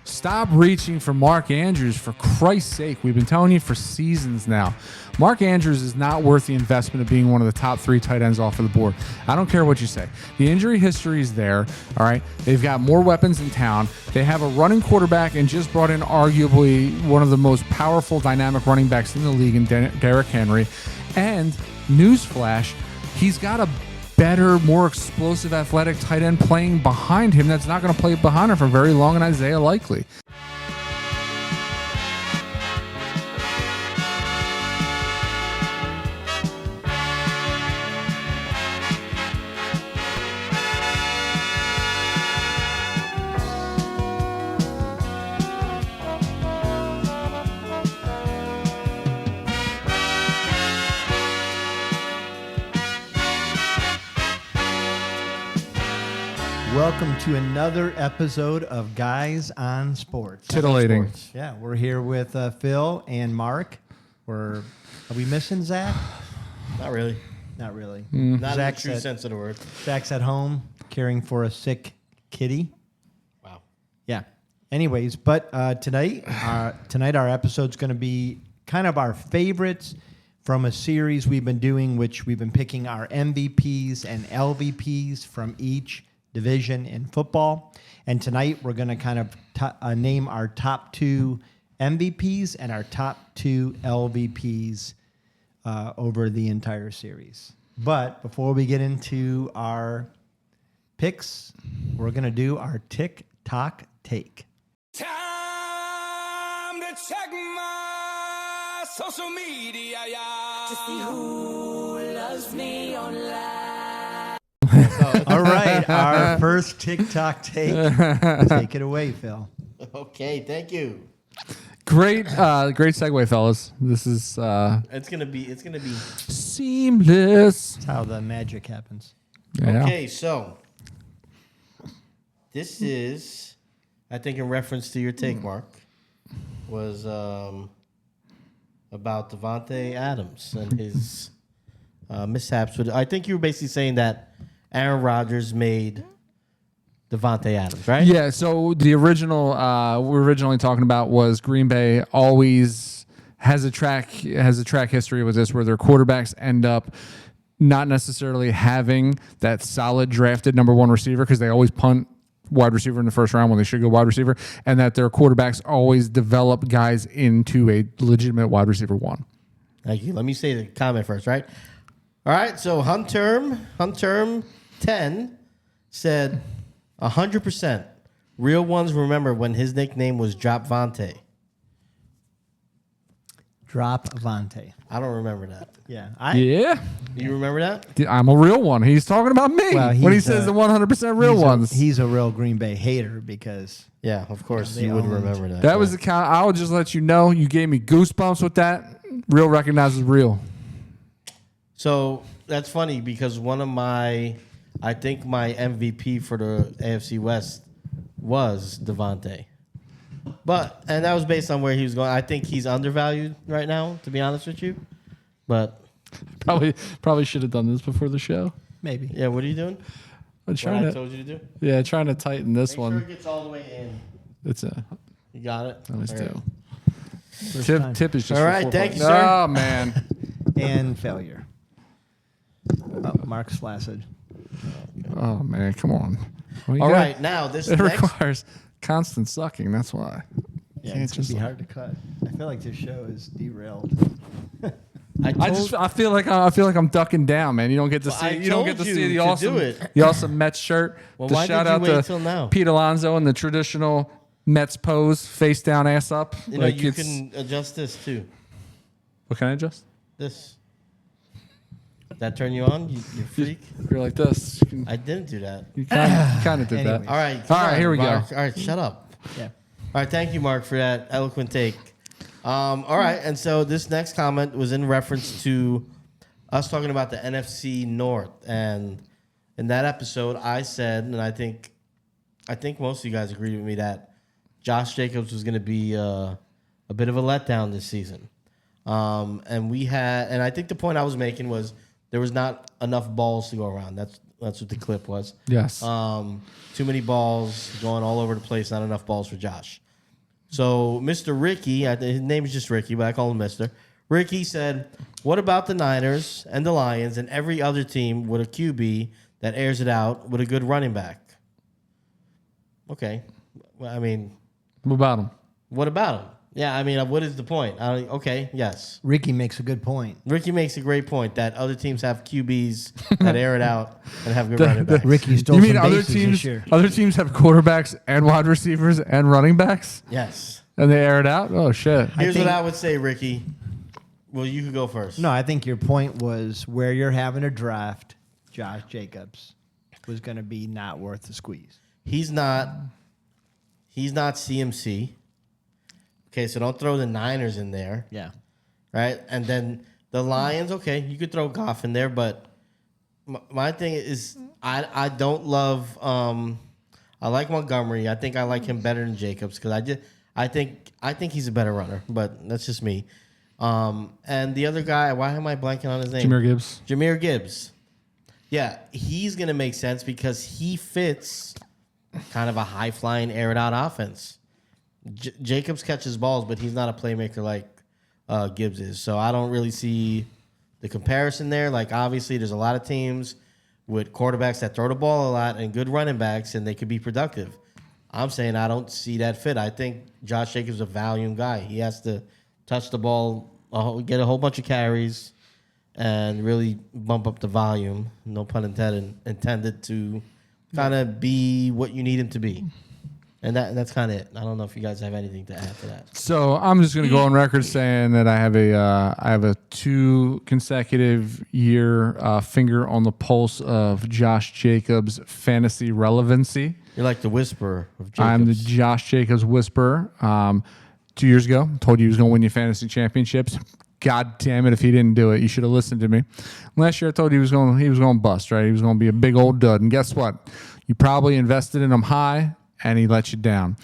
Stop reaching for Mark Andrews, for Christ's sake. We've been telling you for seasons now. Mark Andrews is not worth the investment of being one of the top 3 tight ends off of the board. I don't care what you say. The injury history is there, all right? They've got more weapons in town. They have a running quarterback and just brought in arguably one of the most powerful dynamic running backs in the league in Derrick Henry. And, newsflash, he's got a better, more explosive, athletic tight end playing behind him that's not going to play behind him for very long, and Isaiah Likely. Welcome to another episode of Guys on Sports. Titillating. Yeah, we're here with Phil and Mark. Are we missing Zach? Not really. Not really. Not in the true sense of the word. Zach's at home caring for a sick kitty. Wow. Yeah. Anyways, but tonight our episode's going to be kind of our favorites from a series we've been doing, which we've been picking our MVPs and LVPs from each division in football. And tonight we're going to kind of name our top 2 MVPs and our top 2 LVPs over the entire series. But before we get into our picks, we're going to do our TikTok take. Time to check my social media, yeah. To see who loves me online. All right, our first TikTok take. Take it away, Phil. Okay, thank you. Great segue, fellas. This is It's gonna be seamless. That's how the magic happens. Yeah. Okay. So this is, I think, in reference to your take, Mark, was about Devontae Adams and his mishaps. I think you were basically saying that Aaron Rodgers made Devontae Adams, right? Yeah, so the original we're originally talking about was Green Bay always has a track history with this where their quarterbacks end up not necessarily having that solid drafted number 1 receiver because they always punt wide receiver in the first round when they should go wide receiver, and that their quarterbacks always develop guys into a legitimate wide receiver 1. Thank you. Let me say the comment first, right? All right, so Hunterm 10 said 100%. Real ones remember when his nickname was Drop Vontae. Drop Vontae. I don't remember that. Yeah. You remember that? I'm a real one. He's talking about me when he says the 100% real ones. He's a real Green Bay hater because... Yeah, of course you would remember that. That was the count. I would just let you know. You gave me goosebumps with that. Real recognizes real. So that's funny because I think my MVP for the AFC West was Devontae. And that was based on where he was going. I think he's undervalued right now, to be honest with you. But probably should have done this before the show. Maybe. Yeah, what are you doing? I told you to do? Yeah, trying to tighten this one. Make sure it gets all the way in. You got it? Always do. Tip is just all right, thank you, sir. Oh, man. And failure. Oh, Mark's flaccid. Oh, man, come on. All right, now this requires constant sucking. That's why. Yeah, it's going to be hard to cut. I feel like this show is derailed. I feel like I'm ducking down, man. You don't get to see. You don't get to see the awesome Mets shirt. Well, why shout did you out wait to till now? Pete Alonso in the traditional Mets pose, face down, ass up. You can adjust this too. What can I adjust? This. That turn you on? You freak. You're like this. I didn't do that. You kind of did Anyways. that. All right, here we Mark. go. All right, shut up. Yeah. All right, thank you, Mark, for that eloquent take. All right, and so this next comment was in reference to us talking about the NFC North, and in that episode, I said, and I think most of you guys agreed with me that Josh Jacobs was going to be a bit of a letdown this season, and I think the point I was making was there was not enough balls to go around. That's That's what the clip was. Yes. Too many balls going all over the place. Not enough balls for Josh. So Mr. Ricky, his name is just Ricky, but I call him Mr. Ricky said, what about the Niners and the Lions and every other team with a QB that airs it out with a good running back? Okay. Well, I mean. What about him? What about him? Yeah, I mean, what is the point? Okay, yes. Ricky makes a good point. Ricky makes a great point that other teams have QBs that air it out and have good running backs. Ricky stole You mean some other bases teams? this year. Other teams have quarterbacks and wide receivers and running backs, Yes. and they air it out. Oh shit! Here's think- what I would say, Ricky. Well, you could go first. No, I think your point was where you're having a draft, Josh Jacobs was going to be not worth the squeeze. He's not CMC. Okay, so don't throw the Niners in there, Yeah. right? And then the Lions, okay, you could throw Goff in there, but my thing is I don't love I like Montgomery. I think I like him better than Jacobs because I think he's a better runner, but that's just me. And the other guy, why am I blanking on his name? Jahmyr Gibbs. Yeah, he's going to make sense because he fits kind of a high-flying, air-it-out offense. Jacobs catches balls, but he's not a playmaker like Gibbs is. So I don't really see the comparison there. Like, obviously, there's a lot of teams with quarterbacks that throw the ball a lot and good running backs, and they could be productive. I'm saying I don't see that fit. I think Josh Jacobs is a volume guy. He has to touch the ball, get a whole bunch of carries, and really bump up the volume. No pun intended to kind of be what you need him to be. And that's kind of it. I don't know if you guys have anything to add to that. So I'm just going to go on record saying that I have a 2 consecutive year finger on the pulse of Josh Jacobs' fantasy relevancy. You're like the whisperer of Jacobs. I'm the Josh Jacobs whisperer. 2 years ago, told you he was going to win you fantasy championships. God damn it! If he didn't do it, you should have listened to me. Last year, I told you he was going to bust. Right? He was going to be a big old dud. And guess what? You probably invested in him high, and he let you down.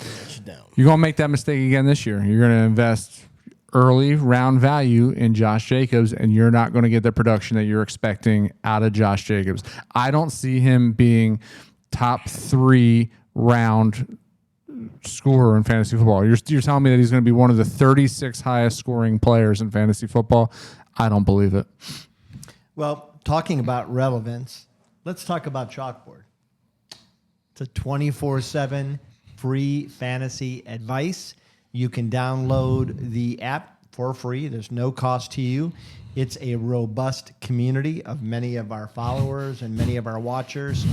You're going to make that mistake again this year. You're going to invest early round value in Josh Jacobs, and you're not going to get the production that you're expecting out of Josh Jacobs. I don't see him being top 3 round scorer in fantasy football. You're telling me that he's going to be one of the 36 highest scoring players in fantasy football? I don't believe it. Well, talking about relevance, let's talk about Chalkboard. It's a 24/7 free fantasy advice. You can download the app for free. There's no cost to you. It's a robust community of many of our followers and many of our watchers.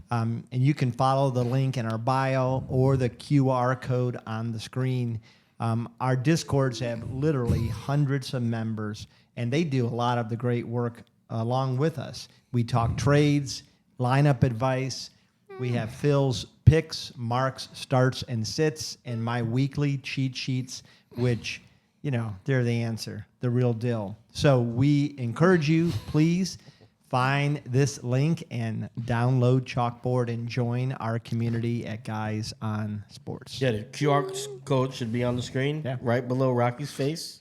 And you can follow the link in our bio or the QR code on the screen. Our Discords have literally hundreds of members, and they do a lot of the great work along with us. We talk trades, lineup advice. We have Phil's picks, marks, starts, and sits, and my weekly cheat sheets, which, they're the answer, the real deal. So we encourage you, please find this link and download Chalkboard and join our community at Guys on Sports. Yeah, the QR code should be on the screen, right below Rocky's face.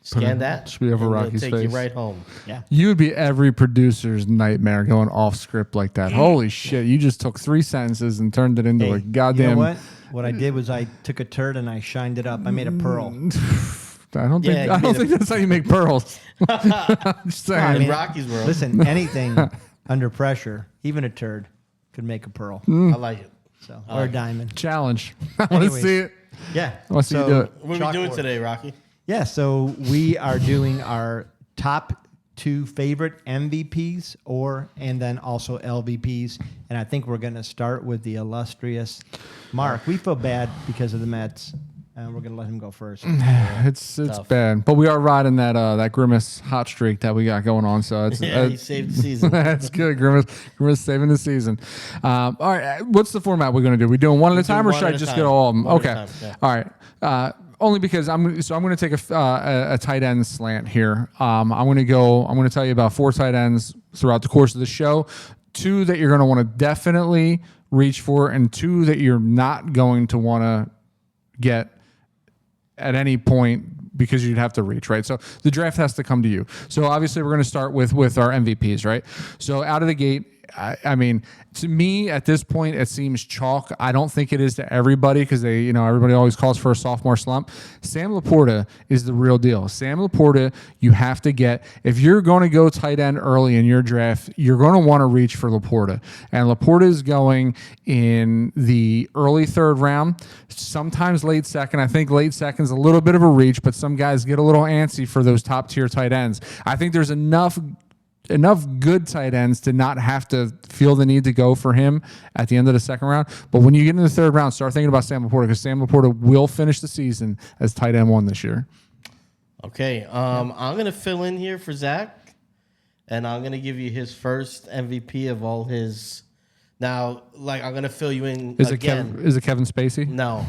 Scan that. Should be over Rocky's take face. you right home. Yeah. You would be every producer's nightmare going off script like that. Holy shit! You just took 3 sentences and turned it into a goddamn. You know what? What I did was I took a turd and I shined it up. I made a pearl. I don't think that's how you make pearls. I'm just saying. In Rocky's world. Listen, anything under pressure, even a turd, could make a pearl. I like it. So or a diamond. Challenge. I want to Anyways. see it. Yeah. I want to see you do it. What are we doing Chalkboard. today, Rocky? Yeah, so we are doing our top 2 favorite MVPs and then also LVPs. And I think we're going to start with the illustrious Mark. We feel bad because of the Mets. We're going to let him go first. It's bad, but we are riding that Grimace hot streak that we got going on. So it's He saved the season. that's good. Grimace saving the season. All right, what's the format we're going to do? We doing one at a time, or should I just get all of them? One Okay. at a time, All right. Only because I'm going to take a tight end slant here. I'm going to tell you about 4 tight ends throughout the course of the show. 2 that you're going to want to definitely reach for, and 2 that you're not going to want to get at any point because you'd have to reach, right? So the draft has to come to you. So obviously we're going to start with our MVPs, right? So out of the gate, I mean, to me at this point, it seems chalk. I don't think it is to everybody because everybody always calls for a sophomore slump. Sam Laporta is the real deal. Sam Laporta, you have to get, if you're going to go tight end early in your draft, you're going to want to reach for Laporta. And Laporta is going in the early third round, sometimes late second. I think late second is a little bit of a reach, but some guys get a little antsy for those top tier tight ends. I think there's enough good tight ends to not have to feel the need to go for him at the end of the second round. But when you get into the third round, start thinking about Sam Laporta because Sam Laporta will finish the season as tight end 1 this year. Okay, I'm going to fill in here for Zach, and I'm going to give you his first MVP of all his. Now, I'm going to fill you in again. Is it Kevin Spacey? No.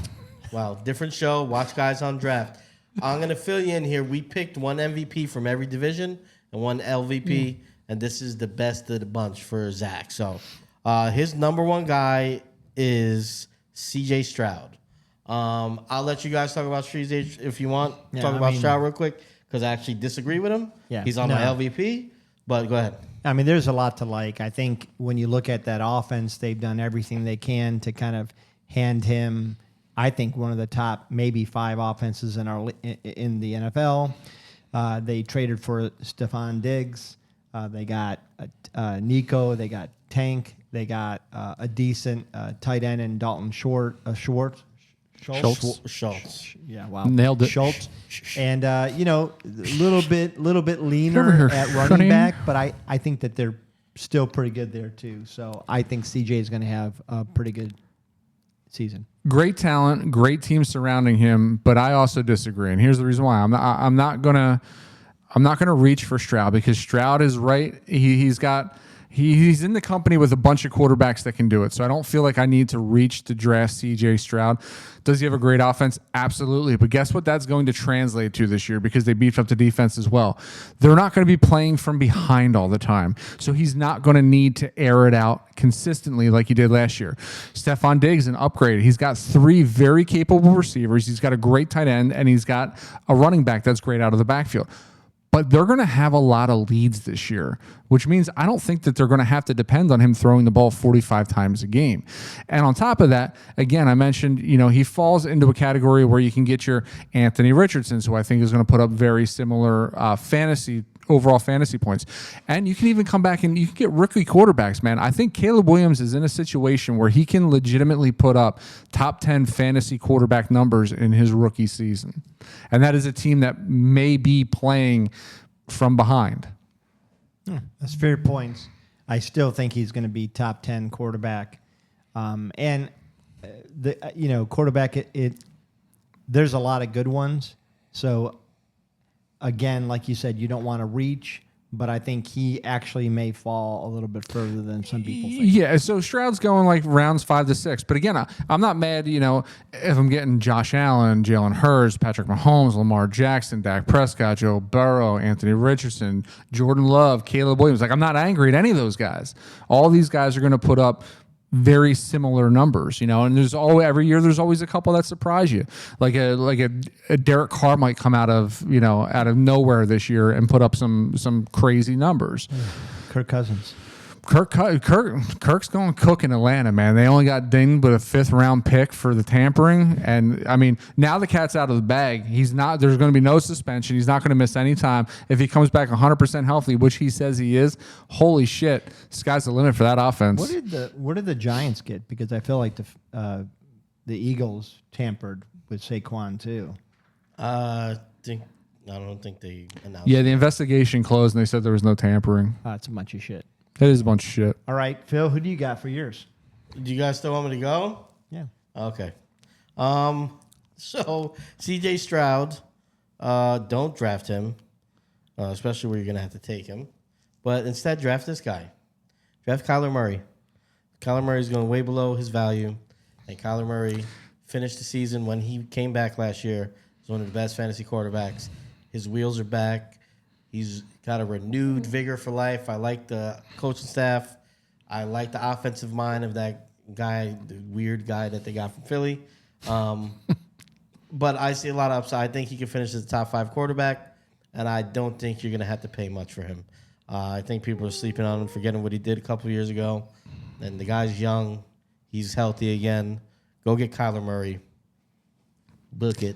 Wow, different show. Watch Guys on Draft. I'm going to fill you in here. We picked one MVP from every division and one LVP, and this is the best of the bunch for Zach. So his number 1 guy is C.J. Stroud. I'll let you guys talk about CJ if you want. Stroud real quick because I actually disagree with him. Yeah, he's on my LVP, but go ahead. I mean, there's a lot to like. I think when you look at that offense, they've done everything they can to kind of hand him, I think, one of the top maybe 5 offenses in the NFL. They traded for Stephon Diggs. They got Nico. They got Tank. They got a decent tight end in Dalton Schultz. Yeah, wow. Nailed it. Schultz. And, a little bit leaner at running back, but I think that they're still pretty good there, too. So I think CJ is going to have a pretty good season. Great talent, great team surrounding him, but I also disagree. And here's the reason why. I'm not gonna reach for Stroud because Stroud is right. He's in the company with a bunch of quarterbacks that can do it. So I don't feel like I need to reach to draft CJ Stroud. Does he have a great offense? Absolutely. But guess what that's going to translate to this year because they beefed up the defense as well. They're not going to be playing from behind all the time. So he's not going to need to air it out consistently like he did last year. Stephon Diggs, an upgrade. He's got 3 very capable receivers. He's got a great tight end, and he's got a running back that's great out of the backfield. But they're going to have a lot of leads this year, which means I don't think that they're going to have to depend on him throwing the ball 45 times a game. And on top of that, again, I mentioned, he falls into a category where you can get your Anthony Richardsons, who I think is going to put up very similar overall fantasy points. And you can even come back and you can get rookie quarterbacks, man. I think Caleb Williams is in a situation where he can legitimately put up top 10 fantasy quarterback numbers in his rookie season. And that is a team that may be playing from behind. That's fair points. I still think he's going to be top 10 quarterback. Quarterback, there's a lot of good ones. So again, like you said, you don't want to reach, but I think he actually may fall a little bit further than some people think. Yeah, so Stroud's going like rounds 5 to 6. But again, I'm not mad, if I'm getting Josh Allen, Jalen Hurts, Patrick Mahomes, Lamar Jackson, Dak Prescott, Joe Burrow, Anthony Richardson, Jordan Love, Caleb Williams. Like, I'm not angry at any of those guys. All these guys are going to put up very similar numbers, and every year there's always a couple that surprise you. Like a Derek Carr might come out of nowhere this year and put up some crazy numbers. Kirk Cousins. Kirk's going to cook in Atlanta, man. They only got dinged with a 5th round pick for the tampering, and I mean now the cat's out of the bag. There's going to be no suspension. He's not going to miss any time if he comes back 100% healthy, which he says he is. Holy shit, sky's the limit for that offense. What did the Giants get? Because I feel like the Eagles tampered with Saquon too. I don't think they announced. Yeah, the investigation closed and they said there was no tampering. It's a bunch of shit. It is a bunch of shit. All right, Phil, who do you got for yours? Do you guys still want me to go? Yeah. Okay. So CJ Stroud, don't draft him, especially where you're going to have to take him. But instead, draft this guy. Draft Kyler Murray. Kyler Murray is going way below his value. And Kyler Murray finished the season when he came back last year. He's one of the best fantasy quarterbacks. His wheels are back. He's got a renewed vigor for life. I like the coaching staff. I like the offensive mind of that guy, the weird guy that they got from Philly. But I see a lot of upside. I think he can finish as a top 5 quarterback, and I don't think you're going to have to pay much for him. I think people are sleeping on him, forgetting what he did a couple years ago. And the guy's young. He's healthy again. Go get Kyler Murray. Book it.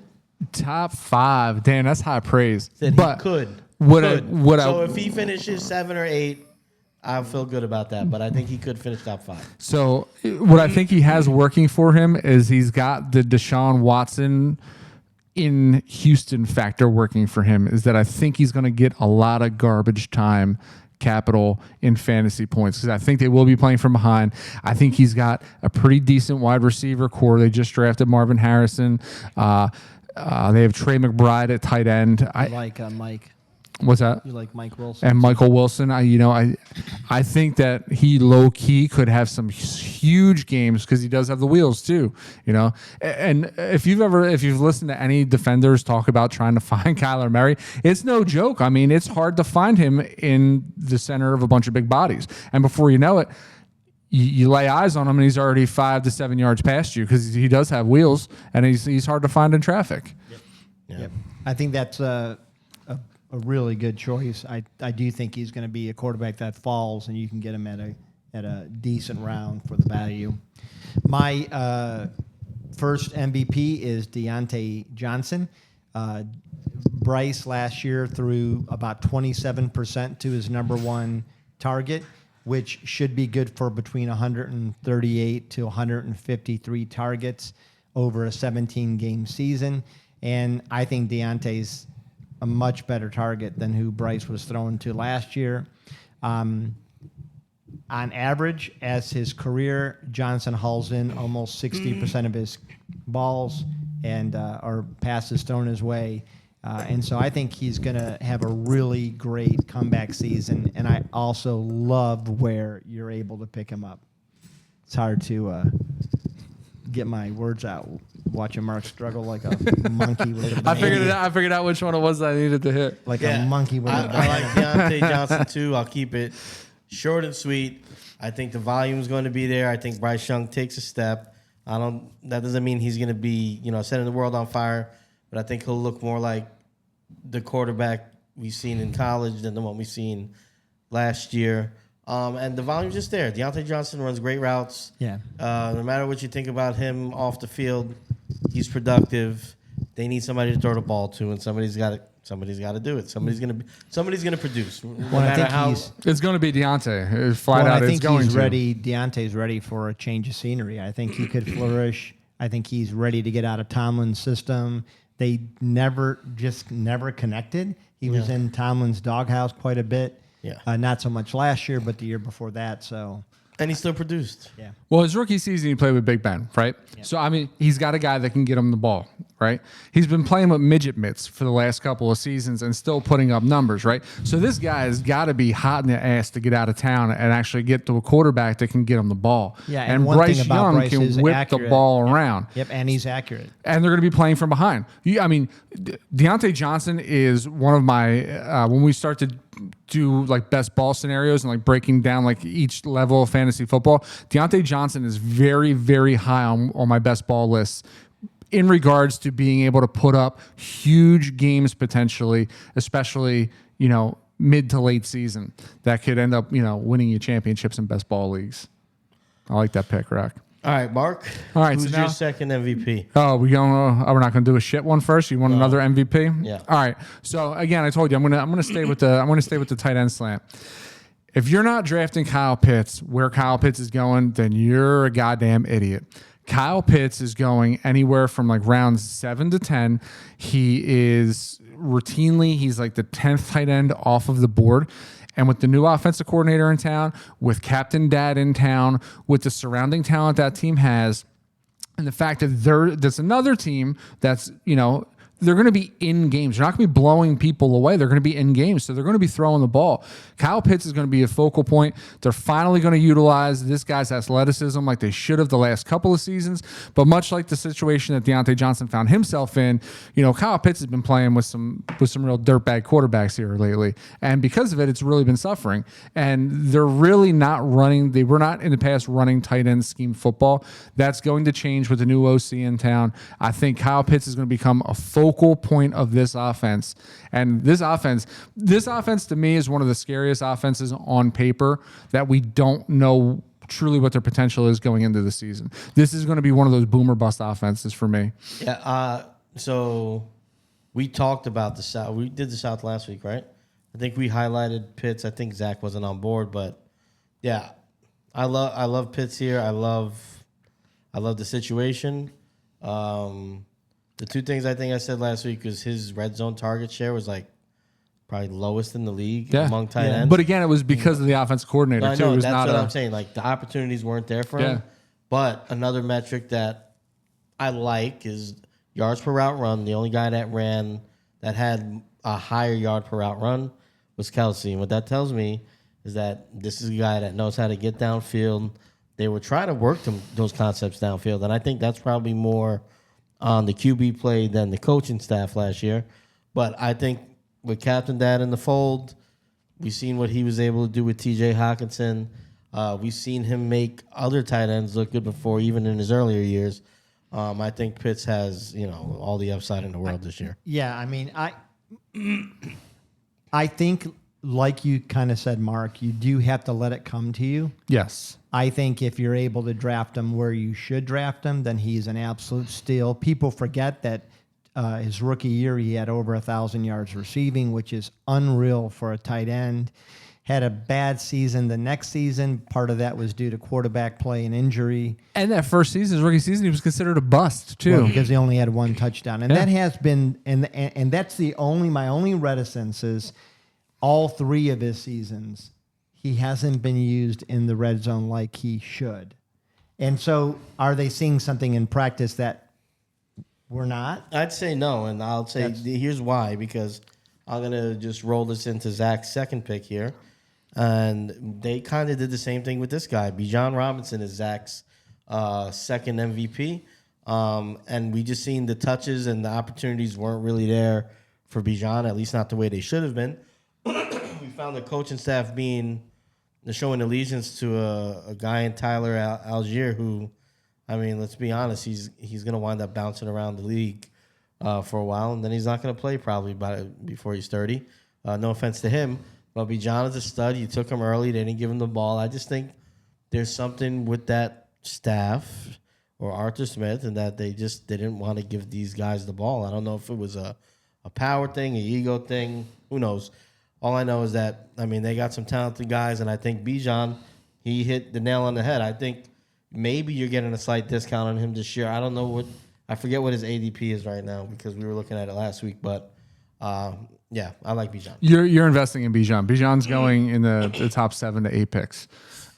Top 5. Damn, that's high praise. Said but he could. So if he finishes 7 or 8, I feel good about that. But I think he could finish top 5. So what I think he has working for him is he's got the Deshaun Watson in Houston factor working for him, is that I think he's going to get a lot of garbage time capital in fantasy points because I think they will be playing from behind. I think he's got a pretty decent wide receiver core. They just drafted Marvin Harrison. They have Trey McBride at tight end. I like Mike. What's that? You like Mike Wilson and Michael Wilson? I think that he low key could have some huge games because he does have the wheels too. And if you've listened to any defenders talk about trying to find Kyler Murray, it's no joke. I mean, it's hard to find him in the center of a bunch of big bodies, and before you know it, you lay eyes on him and he's already 5 to 7 yards past you because he does have wheels and he's hard to find in traffic. Yep. I think that's a really good choice. I do think he's going to be a quarterback that falls, and you can get him at a decent round for the value. My first MVP is Deontay Johnson. Bryce last year threw about 27% to his number one target, which should be good for between 138 to 153 targets over a 17-game season. And I think Deontay's a much better target than who Bryce was thrown to last year. On average, as his career, Johnson hauls in almost 60% of his balls and or passes thrown his way. And so I think he's going to have a really great comeback season. And I also love where you're able to pick him up. It's hard to get my words out. Watching Mark struggle like a monkey with a banana. I figured out which one it was that I needed to hit. Like a monkey with a banana. I like Deontay Johnson too. I'll keep it short and sweet. I think the volume is going to be there. I think Bryce Young takes a step. That doesn't mean he's going to be, setting the world on fire, but I think he'll look more like the quarterback we've seen in college than the one we've seen last year. And the volume's just there. Deontay Johnson runs great routes. Yeah. No matter what you think about him off the field, he's productive. They need somebody to throw the ball to, and somebody's got to do it. Somebody's gonna produce. No matter how. It's going to be Deontay. Flat out, I think it's going he's to. ready. Deontay's ready for a change of scenery. I think he could flourish. I think he's ready to get out of Tomlin's system. They never connected. He was in Tomlin's doghouse quite a bit. Yeah. Not so much last year, but the year before that. So. And he still produced. Yeah. Well, his rookie season, he played with Big Ben, right? Yeah. So, I mean, he's got a guy that can get him the ball, right? He's been playing with midget mitts for the last couple of seasons and still putting up numbers, right? So this guy has got to be hot in the ass to get out of town and actually get to a quarterback that can get him the ball. Yeah, and one Bryce thing about Young Bryce can whip accurate. the ball around. Yep, and he's accurate. And they're going to be playing from behind. I mean, Deontay Johnson is one of my when we start to do like best ball scenarios and like breaking down like each level of fantasy football, Deontay Johnson is very, very high on my best ball list in regards to being able to put up huge games potentially, especially, mid to late season that could end up, winning you championships in best ball leagues. I like that pick, Rack. All right, Mark. All right, who's so your now, second MVP? Oh, we're not gonna do a shit one first. You want another MVP? Yeah. All right. So again, I told you I'm gonna stay with the tight end slant. If you're not drafting Kyle Pitts where Kyle Pitts is going, then you're a goddamn idiot. Kyle Pitts is going anywhere from like rounds 7 to 10. He's like the 10th tight end off of the board. And with the new offensive coordinator in town, with Captain Dad in town, with the surrounding talent that team has, and the fact that there's another team that's, they're going to be in games. They're not going to be blowing people away. They're going to be in games, so they're going to be throwing the ball. Kyle Pitts is going to be a focal point. They're finally going to utilize this guy's athleticism like they should have the last couple of seasons. But much like the situation that Deontay Johnson found himself in, Kyle Pitts has been playing with some real dirtbag quarterbacks here lately, and because of it, it's really been suffering. And they're really not running. They were not in the past running tight end scheme football. That's going to change with the new OC in town. I think Kyle Pitts is going to become a focal focal point of this offense. And this offense to me is one of the scariest offenses on paper that we don't know truly what their potential is going into the season. This is going to be one of those boomer bust offenses for me. Yeah. So we talked about the South. We did the South last week, right? I think we highlighted Pitts. I think Zach wasn't on board, but yeah, I love Pitts here. I love the situation. The two things I think I said last week was his red zone target share was like probably lowest in the league among tight ends. But again, it was because of the offensive coordinator I too. know, It was that's not what I'm saying. Like the opportunities weren't there for him. But another metric that I like is yards per route run. The only guy that had a higher yard per route run was Kelsey. And what that tells me is that this is a guy that knows how to get downfield. They were trying to work those concepts downfield, and I think that's probably more on the QB play than the coaching staff last year. But I think with Captain Dad in the fold, we've seen what he was able to do with T.J. Hockenson. We've seen him make other tight ends look good before, even in his earlier years. I think Pitts has, all the upside in the world this year. Yeah, I mean, I think, like you kind of said, Mark, you do have to let it come to you. Yes. I think if you're able to draft him where you should draft him, then he's an absolute steal. People forget that his rookie year, he had over 1,000 yards receiving, which is unreal for a tight end. Had a bad season the next season. Part of that was due to quarterback play and injury. And that first season, his rookie season, he was considered a bust too. Well, because he only had one touchdown. And that has been, and that's my only reticence is all three of his seasons, he hasn't been used in the red zone like he should. And so are they seeing something in practice that we're not? I'd say no, and I'll say here's why, because I'm going to just roll this into Zach's second pick here. And they kind of did the same thing with this guy. Bijan Robinson is Zach's second MVP. And we just seen the touches and the opportunities weren't really there for Bijan, at least not the way they should have been. We found the coaching staff showing allegiance to a guy in Tyler Algier who, I mean, let's be honest, he's going to wind up bouncing around the league for a while, and then he's not going to play probably before he's 30. No offense to him, but Bijan is a stud. You took him early. They didn't give him the ball. I just think there's something with that staff or Arthur Smith and that they didn't want to give these guys the ball. I don't know if it was a power thing, an ego thing. Who knows? All I know is that, I mean, they got some talented guys, and I think Bijan, he hit the nail on the head. I think maybe you're getting a slight discount on him this year. I don't know I forget what his ADP is right now because we were looking at it last week, but yeah, I like Bijan. You're investing in Bijan. Bijan's going in the top 7 to 8 picks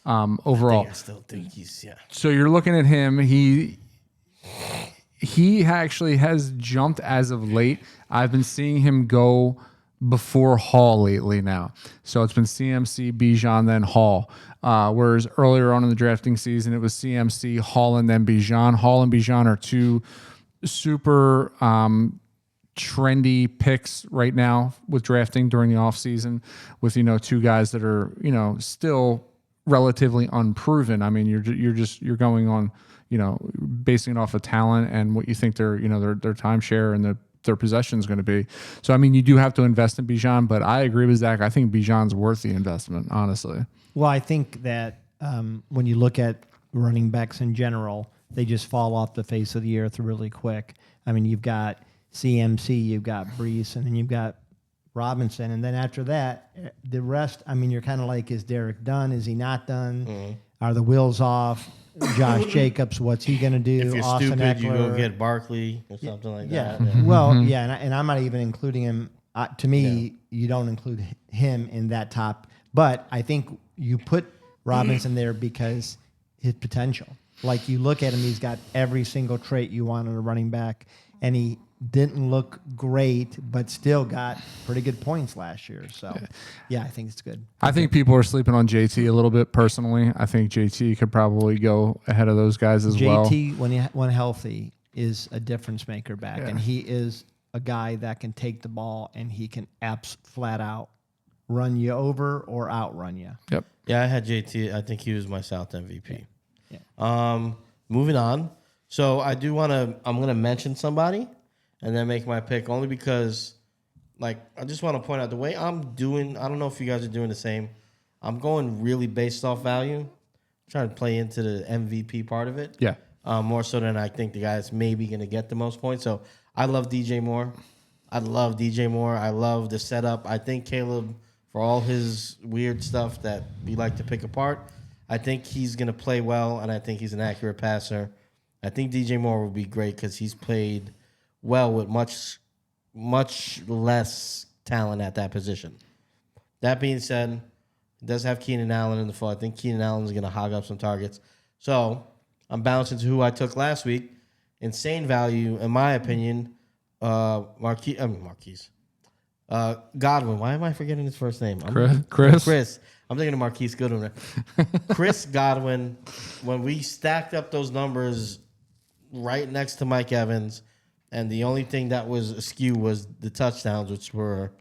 overall. I still think he's, yeah. So you're looking at him. He actually has jumped as of late. I've been seeing him go before Hall lately now. So it's been CMC, Bijan, then Hall. Whereas earlier on in the drafting season, it was CMC, Hall, and then Bijan. Hall and Bijan are two super trendy picks right now with drafting during the offseason with, two guys that are, still relatively unproven. I mean, you're going on, basing it off of talent and what you think their timeshare and their possession is going to be. So, I mean, you do have to invest in Bijan, but I agree with Zach. I think Bijan's worth the investment, honestly. Well, I think that when you look at running backs in general, they just fall off the face of the earth really quick. I mean, you've got CMC, you've got Brees, and then you've got Robinson. And then after that, the rest, I mean, you're kind of like, is Derek done? Is he not done? Mm-hmm. Are the wheels off? Josh Jacobs, what's he going to do? If you're Austin stupid, Ekeler. you go get Barkley or something like that. Yeah. Well, and I'm not even including him. To me, you don't include him in that top. But I think you put Robinson there because his potential. Like, you look at him, he's got every single trait you want in a running back, and he didn't look great, but still got pretty good points last year. So, yeah, I think it's good. I think people are sleeping on JT a little bit personally. I think JT could probably go ahead of those guys as well. JT, when healthy, is a difference maker back, and he is a guy that can take the ball and he can flat out run you over or outrun you. Yep. Yeah, I had JT. I think he was my South MVP. Yeah. Moving on. So I'm going to mention somebody, and then make my pick only because, like, I just want to point out the way I'm doing. I don't know if you guys are doing the same. I'm going really based off value. I'm trying to play into the MVP part of it. Yeah. More so than I think the guy's maybe going to get the most points. So I love DJ Moore. I love the setup. I think Caleb, for all his weird stuff that we like to pick apart, I think he's going to play well, and I think he's an accurate passer. I think DJ Moore will be great because he's played well with much less talent at that position. That being said, he does have Keenan Allen in the fold. I think Keenan Allen is going to hog up some targets. So I'm bouncing to who I took last week. Insane value, in my opinion, Marquise. Godwin. Why am I forgetting his first name? Chris. I'm thinking of Marquise Goodwin. Chris Godwin. When we stacked up those numbers right next to Mike Evans, and the only thing that was askew was the touchdowns, which were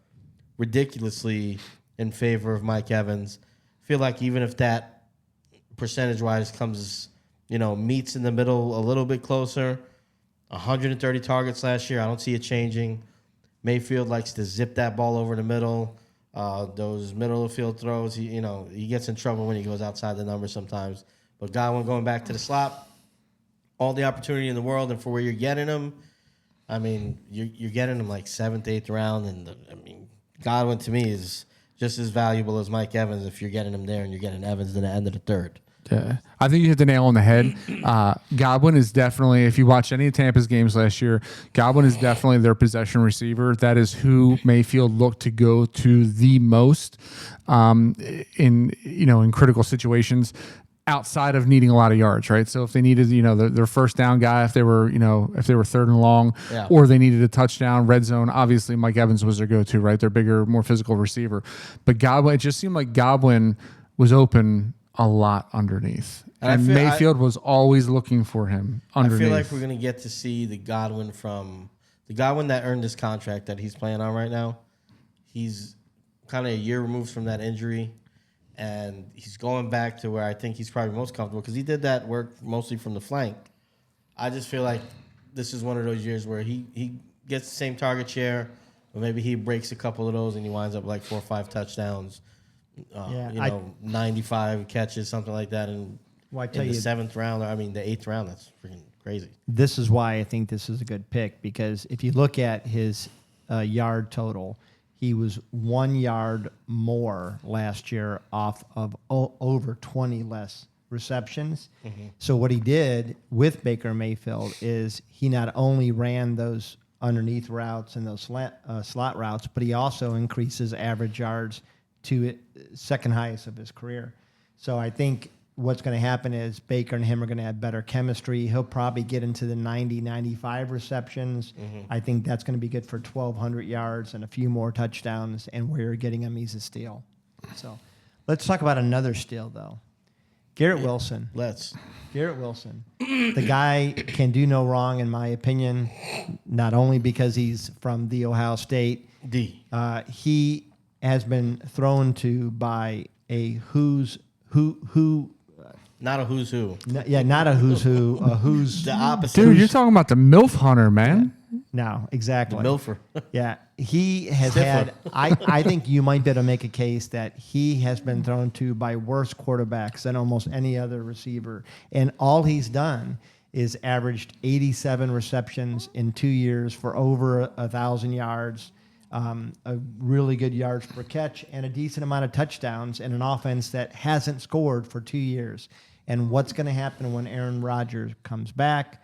ridiculously in favor of Mike Evans. I feel like even if that percentage-wise comes, meets in the middle a little bit closer, 130 targets last year, I don't see it changing. Mayfield likes to zip that ball over the middle. Those middle of the field throws, he gets in trouble when he goes outside the number sometimes. But Godwin going back to the slot, all the opportunity in the world, and for where you're getting him, I mean, you're getting him like 7th, 8th round, and Godwin to me is just as valuable as Mike Evans if you're getting him there and you're getting Evans in the end of the third. Yeah, I think you hit the nail on the head. Godwin is definitely, if you watch any of Tampa's games last year, Godwin is definitely their possession receiver. That is who Mayfield looked to go to the most in critical situations, outside of needing a lot of yards, right? So if they needed, their first down guy, if they were 3rd and long, or they needed a touchdown, red zone, obviously Mike Evans was their go-to, right? Their bigger, more physical receiver. But Godwin, it just seemed like Godwin was open a lot underneath. And Mayfield was always looking for him underneath. I feel like we're going to get to see the Godwin that earned this contract that he's playing on right now. He's kind of a year removed from that injury, and he's going back to where I think he's probably most comfortable because he did that work mostly from the flank. I just feel like this is one of those years where he gets the same target share, or maybe he breaks a couple of those and he winds up like 4 or 5 touchdowns. 95 catches, something like that, in the 7th round. The 8th round. That's freaking crazy. This is why I think this is a good pick, because if you look at his yard total, he was 1 yard more last year off of over 20 less receptions. Mm-hmm. So what he did with Baker Mayfield is he not only ran those underneath routes and those slot routes, but he also increases average yards to second highest of his career. So I think what's going to happen is Baker and him are going to have better chemistry. He'll probably get into the 90, 95 receptions. Mm-hmm. I think that's going to be good for 1,200 yards and a few more touchdowns, and where you're getting him, he's a steal. So let's talk about another steal, though. Garrett Wilson. Garrett Wilson. The guy can do no wrong, in my opinion, not only because he's from the Ohio State. He has been thrown to by a who. Not a who's who. Not a who's who. A who's the opposite. Dude, you're talking about the MILF hunter, man. No, exactly. The Milfer. Yeah, he has had. I think you might be able to make a case that he has been thrown to by worse quarterbacks than almost any other receiver, and all he's done is averaged 87 receptions in 2 years for over 1,000 yards. A really good yards per catch and a decent amount of touchdowns in an offense that hasn't scored for 2 years. And what's going to happen when Aaron Rodgers comes back,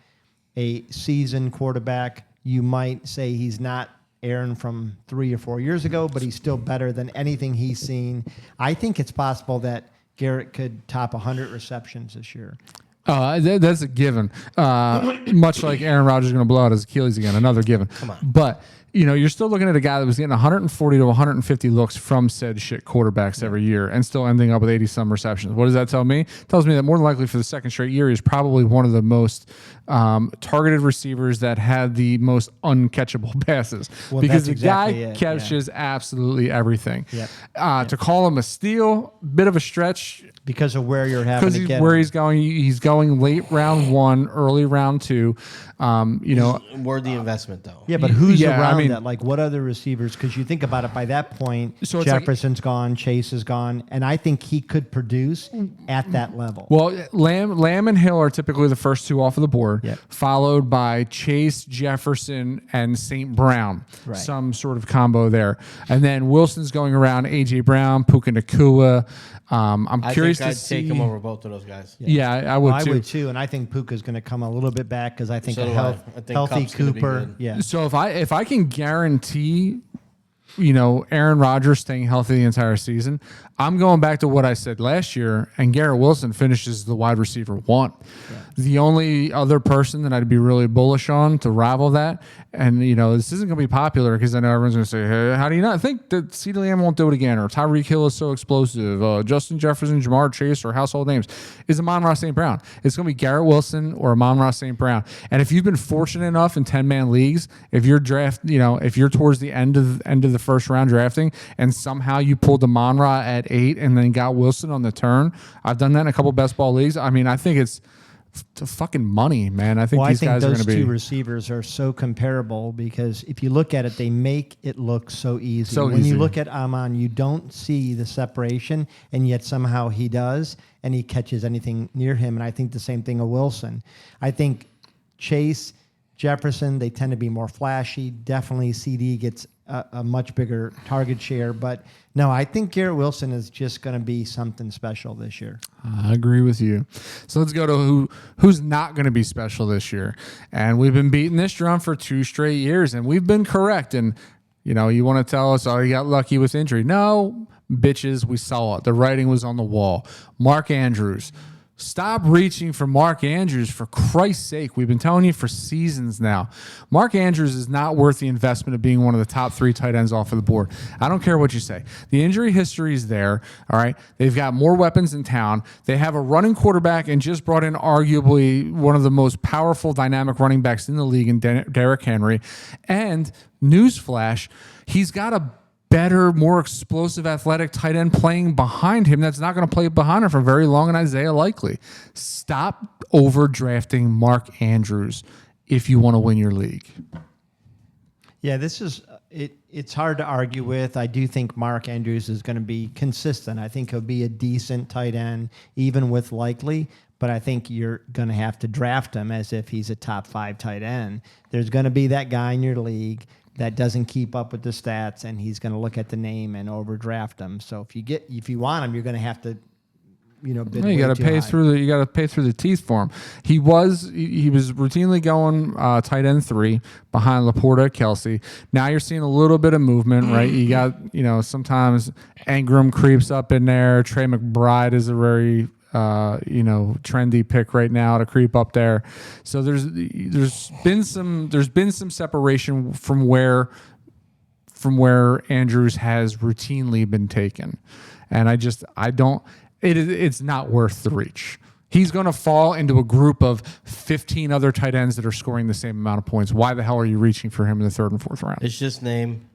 a seasoned quarterback? You might say he's not Aaron from 3 or 4 years ago, but he's still better than anything he's seen. I think it's possible that Garrett could top 100 receptions this year. That's a given. Much like Aaron Rodgers is going to blow out his Achilles again, another given. Come on. But you're still looking at a guy that was getting 140 to 150 looks from said shit quarterbacks every year and still ending up with 80-some receptions. What does that tell me? It tells me that more than likely for the second straight year, he's probably one of the most targeted receivers that had the most uncatchable passes Well, because the that's exactly guy it, catches absolutely everything. Yep. To call him a steal, bit of a stretch. Because of where you're having Because to get where him. he's going late round 1, early round 2. Worthy investment though. Yeah, but who's Yeah, I around mean- that? Like, what other receivers? Because you think about it, by that point, So it's like- Jefferson's gone, Chase is gone, and I think he could produce at that level. Well, Lamb and Hill are typically the first 2 off of the board, Yep. followed by Chase, Jefferson, and St. Brown. Right. Some sort of combo there. And then Wilson's going around, A.J. Brown, Puka Nacua. I'm curious I'd to see. take him over both of those guys. Yeah, I would I too. would too, and I think Puka's going to come a little bit back because I think So a do I. I think healthy Kupp's gonna be Cooper. good. Yeah, So if I can guarantee, Aaron Rodgers staying healthy the entire season, I'm going back to what I said last year, and Garrett Wilson finishes the wide receiver 1. Yeah. The only other person that I'd be really bullish on to rival that, and this isn't going to be popular because I know everyone's going to say, hey, how do you not think that CeeDee Lamb won't do it again, or Tyreek Hill is so explosive, Justin Jefferson, Jamar Chase, or household names, is Amon-Ra St. Brown. It's going to be Garrett Wilson or Amon-Ra St. Brown. And if you've been fortunate enough in 10-man leagues, if you're if you're towards the end of the first round drafting and somehow you pulled Amon-Ra at 8 and then got Wilson on the turn, I've done that in a couple best ball leagues. I mean, I think it's fucking money, man. I think well, these I think guys are going those to be two receivers are so comparable because if you look at it, they make it look so easy. So when easy. you look at Amon, you don't see the separation, and yet somehow he does, and he catches anything near him. And I think the same thing of Wilson. I think Chase, Jefferson, they tend to be more flashy. Definitely CD gets a much bigger target share. But no, I think Garrett Wilson is just going to be something special this year. I agree with you. So let's go to who's not going to be special this year. And we've been beating this drum for 2 straight years, and we've been correct. And, you want to tell us, oh, you got lucky with injury. No, bitches, we saw it. The writing was on the wall. Mark Andrews. Stop reaching for Mark Andrews, for Christ's sake. We've been telling you for seasons now. Mark Andrews is not worth the investment of being one of the top 3 tight ends off of the board. I don't care what you say. The injury history is there, all right? They've got more weapons in town. They have a running quarterback and just brought in arguably one of the most powerful dynamic running backs in the league in Derrick Henry. And newsflash, he's got a better, more explosive, athletic tight end playing behind him that's not going to play behind him for very long, and Isaiah Likely. Stop overdrafting Mark Andrews if you want to win your league. Yeah, this is it's hard to argue with. I do think Mark Andrews is going to be consistent. I think he'll be a decent tight end, even with Likely, but I think you're going to have to draft him as if he's a top 5 tight end. There's going to be that guy in your league that doesn't keep up with the stats, and he's going to look at the name and overdraft him. So if you want him, you're going to have to, bid You got to pay through the teeth for him. He was routinely going tight end 3 behind Laporta, Kelsey. Now you're seeing a little bit of movement, right? You got sometimes Ingram creeps up in there. Trey McBride is a very trendy pick right now to creep up there. So there's been some separation from where Andrews has routinely been taken, and it's not worth the reach. He's going to fall into a group of 15 other tight ends that are scoring the same amount of points. Why the hell are you reaching for him in the 3rd and 4th round? It's just name,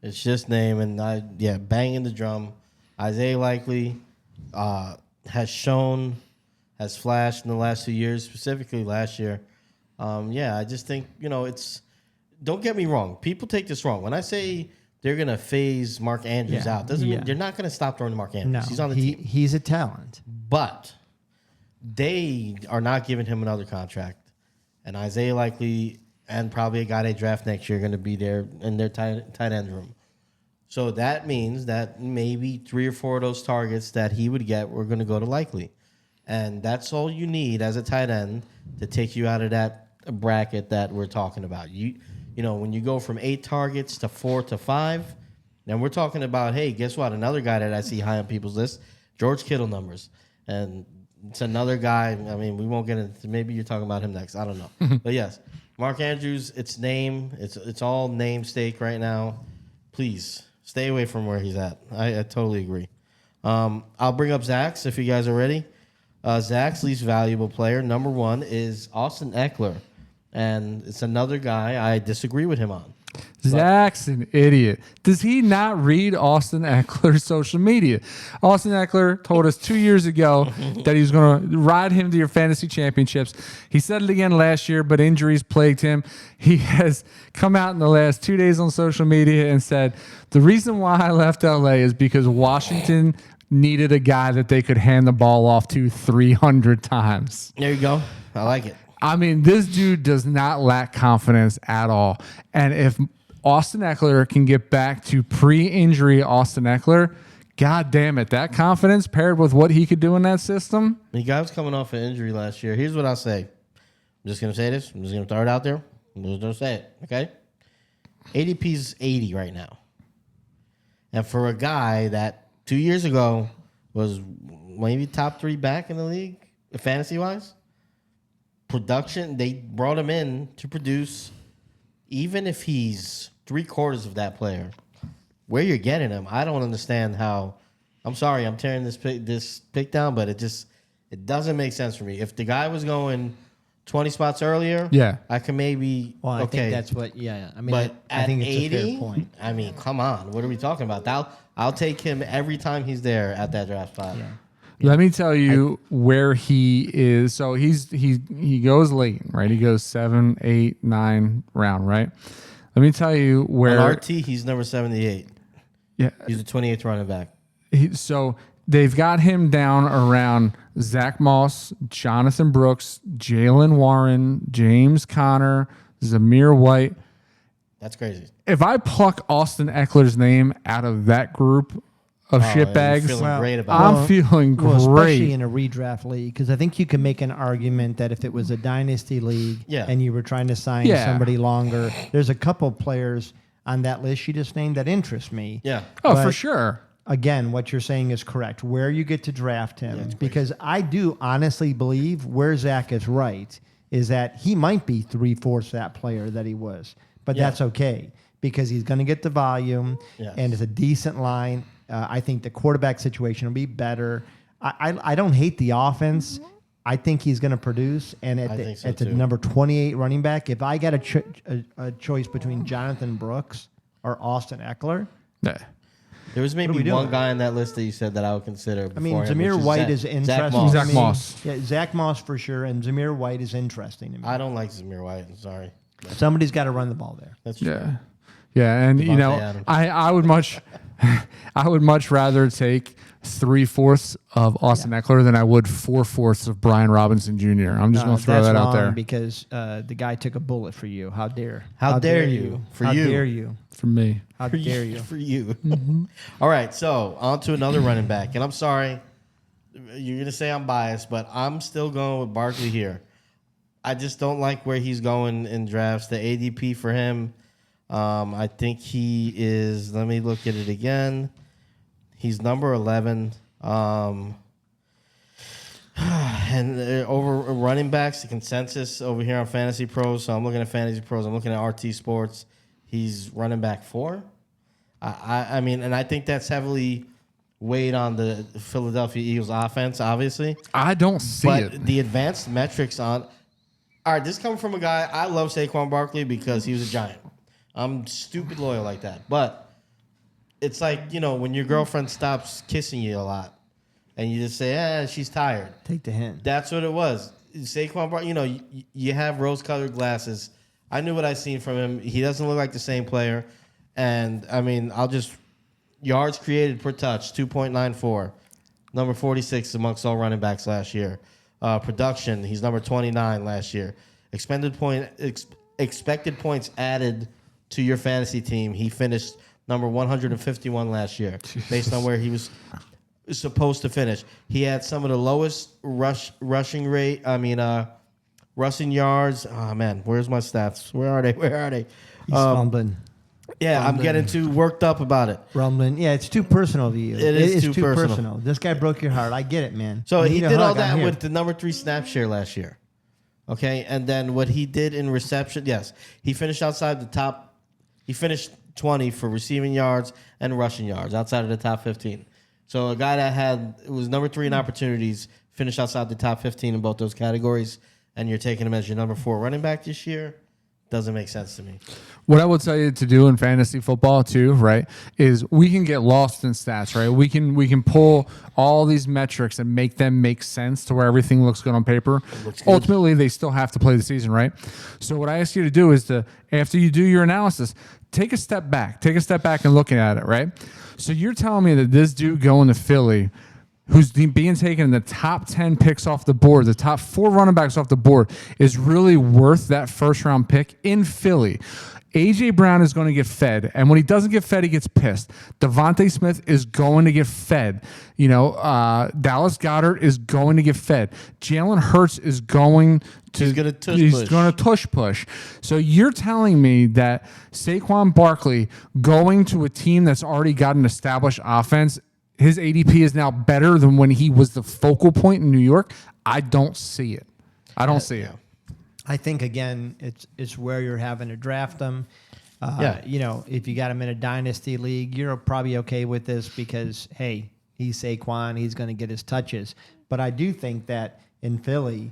and banging the drum. Isaiah Likely has flashed in the last 2 years, specifically last year. I just think, don't get me wrong. People take this wrong. When I say they're going to phase Mark Andrews out, doesn't mean they're not going to stop throwing to Mark Andrews. No, he's on the team. He's a talent. But they are not giving him another contract. And Isaiah Likely and probably a guy they draft next year are going to be there in their tight end room. So that means that maybe 3 or 4 of those targets that he would get were going to go to Likely. And that's all you need as a tight end to take you out of that bracket that we're talking about. When you go from 8 targets to 4 to 5, then we're talking about, hey, guess what? Another guy that I see high on people's list, George Kittle numbers. And it's another guy. I mean, we won't get into, maybe you're talking about him next. I don't know. But yes, Mark Andrews, it's all name stake right now. Please stay away from where he's at. I totally agree. I'll bring up Zach's if you guys are ready. Zach's least valuable player, number 1, is Austin Ekeler. And it's another guy I disagree with him on. Zach's an idiot. Does he not read Austin Eckler's social media? Austin Eckler told us 2 years ago that he was going to ride him to your fantasy championships. He said it again last year, but injuries plagued him. He has come out in the last 2 days on social media and said, the reason why I left LA is because Washington needed a guy that they could hand the ball off to 300 times. There you go. I like it. I mean, this dude does not lack confidence at all. And if Austin Eckler can get back to pre-injury Austin Eckler, God damn it, that confidence paired with what he could do in that system. The guy was coming off an injury last year. Here's what I'll say. I'm just going to say this. I'm just going to throw it out there. I'm just going to say it, okay? ADP's 80 right now. And for a guy that 2 years ago was maybe top 3 back in the league, fantasy-wise, production, they brought him in to produce, even if he's 3/4 of that player. Where you're getting him, I don't understand how. I'm sorry, I'm tearing this pick down, but it doesn't make sense for me. If the guy was going 20 spots earlier, yeah, I can maybe. Well, I think that's what. Yeah, I mean, but I think it's 80, a fair point. I mean, come on, what are we talking about? I'll take him every time he's there at that draft spot. Yeah. Let me tell you where he is. So he goes late, right? He goes 7, 8, 9 round, right? Let me tell you where. On RT, he's number 78. Yeah, he's the 28th running back. So they've got him down around Zach Moss, Jonathan Brooks, Jalen Warren, James Conner, Zamir White. That's crazy. If I pluck Austin Eckler's name out of that group of shitbags, I'm feeling great. Especially in a redraft league, because I think you can make an argument that if it was a dynasty league and you were trying to sign somebody longer, there's a couple players on that list you just named that interest me. Yeah. Oh, but for sure. Again, what you're saying is correct. Where you get to draft him, because I do honestly believe where Zach is right is that he might be 3/4 that player that he was, but that's okay because he's going to get the volume and it's a decent line. I think the quarterback situation will be better. I don't hate the offense. I think he's going to produce. And at the number 28 running back, if I got a choice between Jonathan Brooks or Austin Eckler, there was maybe one guy on that list that you said that I would consider. I mean, Zamir White is interesting. Zach Moss. Yeah, Zach Moss for sure, and Zamir White is interesting to me. I don't like Zamir White. I'm sorry. Somebody's got to run the ball there. That's true. Yeah, and Deontay I would much rather take 3/4 of Austin Eckler than I would 4/4 of Brian Robinson Jr. I'm just going to throw that out there because the guy took a bullet for you. How dare? How dare you? How dare you? For me. How dare you? For you. All right, so on to another running back, and I'm sorry, you're gonna say I'm biased, but I'm still going with Barkley here. I just don't like where he's going in drafts. The ADP for him. I think he is. Let me look at it again. He's number 11. And over running backs, the consensus over here on Fantasy Pros. So I'm looking at Fantasy Pros. I'm looking at RT Sports. He's running back 4. I mean, and I think that's heavily weighed on the Philadelphia Eagles offense, obviously. I don't see it. But the advanced metrics on. All right, this coming from a guy. I love Saquon Barkley because he was a Giant. I'm stupid loyal like that. But it's like, when your girlfriend stops kissing you a lot and you just say, she's tired. Take the hint. That's what it was. Saquon Barkley, you have rose-colored glasses. I knew what I seen from him. He doesn't look like the same player. And, I mean, yards created per touch, 2.94. Number 46 amongst all running backs last year. Production, he's number 29 last year. Expected points added to your fantasy team, he finished number 151 last year, based on where he was supposed to finish. He had some of the lowest rushing yards. Oh, man, where's my stats? Where are they? He's fumbling. Yeah, I'm getting too worked up about it. Rumbling. Yeah, it's too personal to you. It is too personal. This guy broke your heart. I get it, man. So he did all that with the number 3 snap share last year. Okay, and then what he did in reception, yes, he finished outside the top. He finished 20 for receiving yards and rushing yards outside of the top 15. So a guy that was number 3 in opportunities finish outside the top 15 in both those categories, and you're taking him as your number 4 running back this year, doesn't make sense to me. What I would tell you to do in fantasy football too, right, is we can get lost in stats, right? We can pull all these metrics and make them make sense to where everything looks good on paper. Ultimately, they still have to play the season, right? So what I ask you to do is to, after you do your analysis, take a step back and looking at it, right? So you're telling me that this dude going to Philly, who's being taken in the top 10 picks off the board, the top 4 running backs off the board, is really worth that first-round pick in Philly. A.J. Brown is going to get fed, and when he doesn't get fed, he gets pissed. Devontae Smith is going to get fed. Dallas Goedert is going to get fed. Jalen Hurts is going to... He's going to tush push. So you're telling me that Saquon Barkley going to a team that's already got an established offense, his ADP is now better than when he was the focal point in New York? I don't see it. See it. I think, again, it's where you're having to draft them. If you got him in a dynasty league, you're probably okay with this because, hey, he's Saquon. He's going to get his touches. But I do think that in Philly,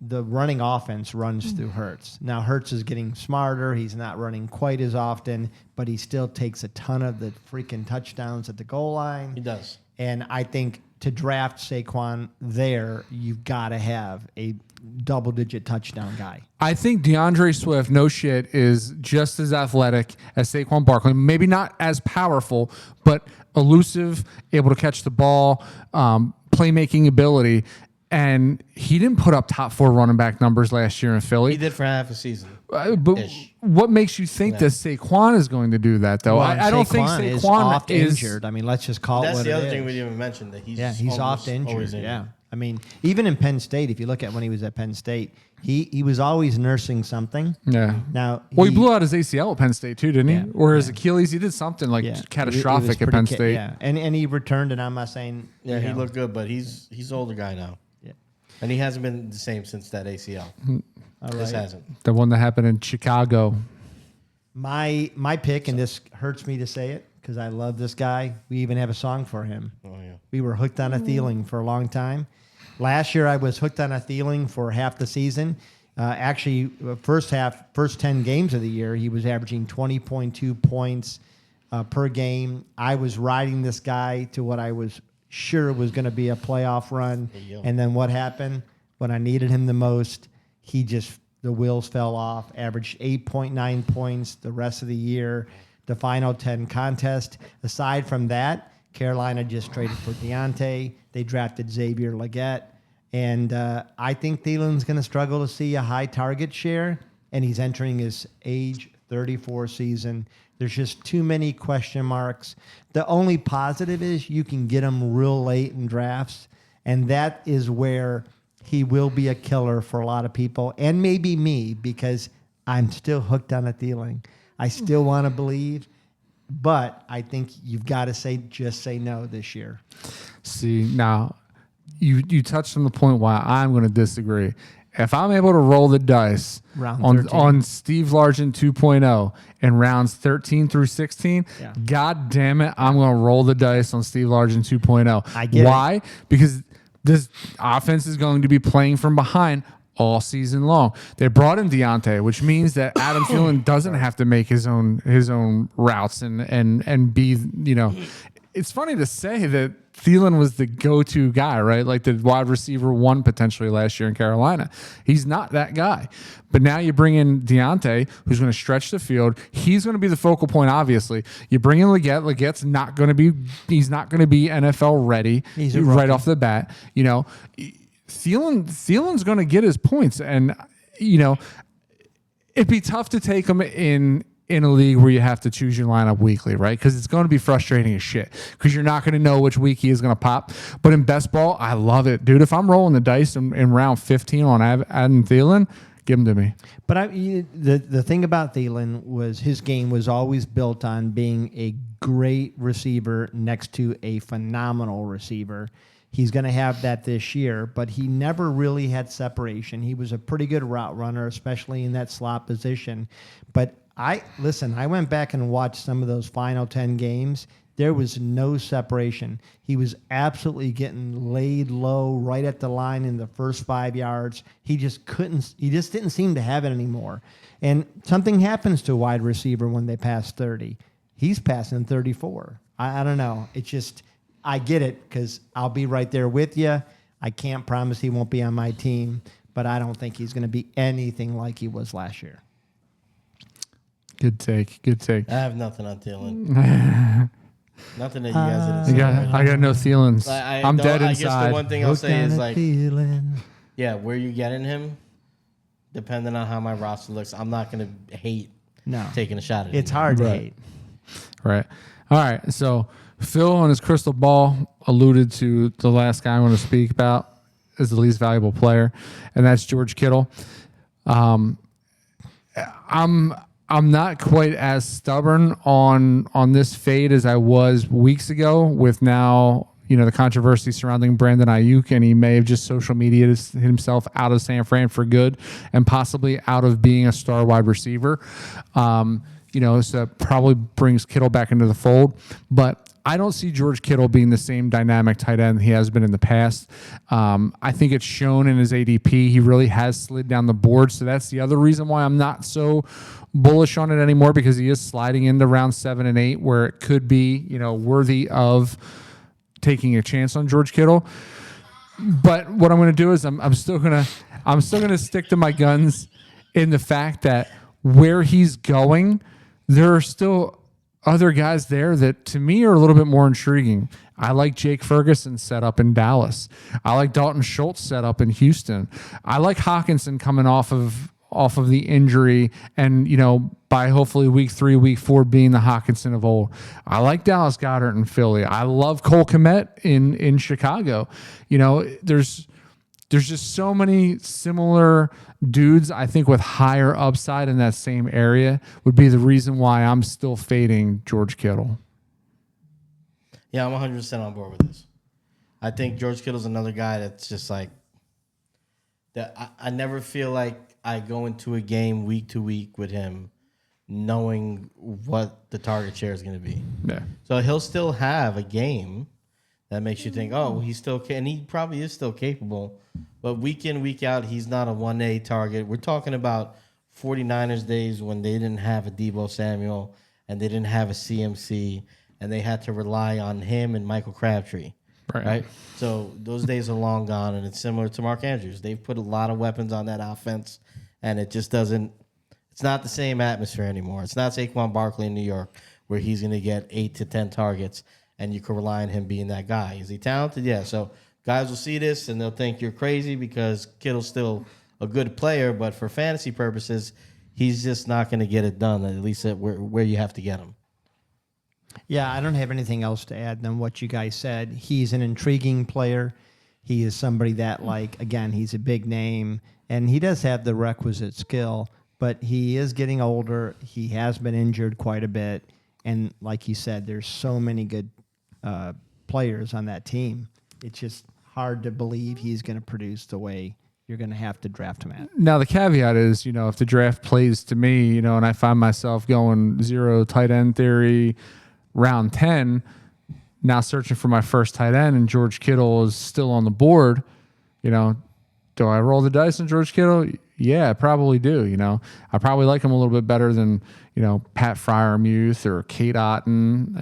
the running offense runs through Hurts. Now, Hurts is getting smarter. He's not running quite as often, but he still takes a ton of the freaking touchdowns at the goal line. He does. And I think to draft Saquon there, you've got to have a double-digit touchdown guy. I think DeAndre Swift, no shit, is just as athletic as Saquon Barkley. Maybe not as powerful, but elusive, able to catch the ball, playmaking ability. And he didn't put up top 4 running back numbers last year in Philly. He did for half a season. But what makes you think that Saquon is going to do that, though? Well, I don't think Saquon is oft injured. I mean, let's just call it what it is. That's the other thing we didn't even mention, that he's oft injured. Yeah. I mean, even in Penn State, if you look at when he was at Penn State, he was always nursing something. Yeah. Now, he blew out his ACL at Penn State too, didn't he? Or his Achilles, he did something catastrophic at Penn State. Yeah, and he returned, and I'm not saying he looked good, but he's an older guy now. Yeah, and he hasn't been the same since that ACL. All This right. hasn't. The one that happened in Chicago. My pick, and this hurts me to say it because I love this guy. We even have a song for him. Oh yeah. We were hooked on a Thielen for a long time. Last year, I was hooked on a Thielen for half the season. First 10 games of the year, he was averaging 20.2 points per game. I was riding this guy to what I was sure was going to be a playoff run. And then what happened? When I needed him the most, the wheels fell off, averaged 8.9 points the rest of the year, the final 10 contest. Aside from that, Carolina just traded for Deontay. They drafted Xavier Legette. And I think Thielen's going to struggle to see a high target share, and he's entering his age 34 season. There's just too many question marks. The only positive is you can get him real late in drafts, and that is where he will be a killer for a lot of people, and maybe me, because I'm still hooked on a Thielen. I still want to believe, but I think you've got to say no this year. See, now, you touched on the point why I'm going to disagree. If I'm able to roll the dice on Steve Largent 2.0 in rounds 13 through 16, God damn it, I'm going to roll the dice on Steve Largent 2.0. I get Why? it. Because this offense is going to be playing from behind all season long. They brought in Deontay, which means that Adam Thielen doesn't have to make his own routes and be, it's funny to say that Thielen was the go-to guy, right? Like the wide receiver 1 potentially last year in Carolina. He's not that guy. But now you bring in Deontay, who's going to stretch the field. He's going to be the focal point, obviously. You bring in Legette. Legette's not going to be NFL ready right off the bat. Thielen's going to get his points. And, it'd be tough to take him in a league where you have to choose your lineup weekly, right? Because it's going to be frustrating as shit because you're not going to know which week he is going to pop. But in best ball, I love it. Dude, if I'm rolling the dice in round 15 on Adam Thielen, give him to me. But the thing about Thielen was his game was always built on being a great receiver next to a phenomenal receiver. He's going to have that this year, but he never really had separation. He was a pretty good route runner, especially in that slot position. But I went back and watched some of those final 10 games. There was no separation. He was absolutely getting laid low right at the line in the first 5 yards. He just didn't seem to have it anymore. And something happens to a wide receiver when they pass 30. He's passing 34. I don't know. It's just, I get it because I'll be right there with you. I can't promise he won't be on my team, but I don't think he's going to be anything like he was last year. Good take. I have nothing on Thielen. Nothing that you guys didn't say. I got no Thielens. I'm dead inside. I guess the one thing I'll say is like, Thielen. yeah, where you getting him, depending on how my roster looks, I'm not going to hate taking a shot at him. It's hard to hate. Right. All right. So Phil on his crystal ball alluded to the last guy I want to speak about as the least valuable player, and that's George Kittle. I'm not quite as stubborn on this fade as I was weeks ago with now, the controversy surrounding Brandon Ayuk, and he may have just social media himself out of San Fran for good and possibly out of being a star wide receiver. So that probably brings Kittle back into the fold. But I don't see George Kittle being the same dynamic tight end he has been in the past. I think it's shown in his ADP. He really has slid down the board. So that's the other reason why I'm not so bullish on it anymore, because he is sliding into round 7 and 8 where it could be, worthy of taking a chance on George Kittle. But what I'm going to do is I'm still going to stick to my guns in the fact that where he's going, there are still other guys there that to me are a little bit more intriguing. I like Jake Ferguson set up in Dallas. I like Dalton Schultz set up in Houston. I like Hawkinson coming off of the injury and, by hopefully week 3, week 4 being the Hawkinson of old. I like Dallas Goedert in Philly. I love Cole Kmet in Chicago. There's just so many similar dudes, I think, with higher upside in that same area would be the reason why I'm still fading George Kittle. Yeah, I'm 100% on board with this. I think George Kittle's another guy that's just like that. I never feel like I go into a game week to week with him knowing what the target share is going to be. Yeah. So he'll still have a game that makes you think, oh, he's still and he probably is still capable. But week in, week out, he's not a 1A target. We're talking about 49ers days when they didn't have a Deebo Samuel and they didn't have a CMC and they had to rely on him and Michael Crabtree. Right? So those days are long gone, and it's similar to Mark Andrews. They've put a lot of weapons on that offense, and it just doesn't – it's not the same atmosphere anymore. It's not Saquon Barkley in New York where he's going to get 8 to 10 targets, and you can rely on him being that guy. Is he talented? Yeah. So guys will see this, and they'll think you're crazy because Kittle's still a good player, but for fantasy purposes, he's just not going to get it done, at least at where you have to get him. Yeah, I don't have anything else to add than what you guys said. He's an intriguing player. He is somebody that, again, he's a big name, and he does have the requisite skill, but he is getting older. He has been injured quite a bit, and like you said, there's so many good players on that team. It's just hard to believe he's going to produce the way you're going to have to draft him at. Now, the caveat is, if the draft plays to me, and I find myself going 0 tight end theory, round 10, now searching for my first tight end, and George Kittle is still on the board, do I roll the dice on George Kittle? Yeah, I probably do. I probably like him a little bit better than, Pat Freiermuth or Kate Otten,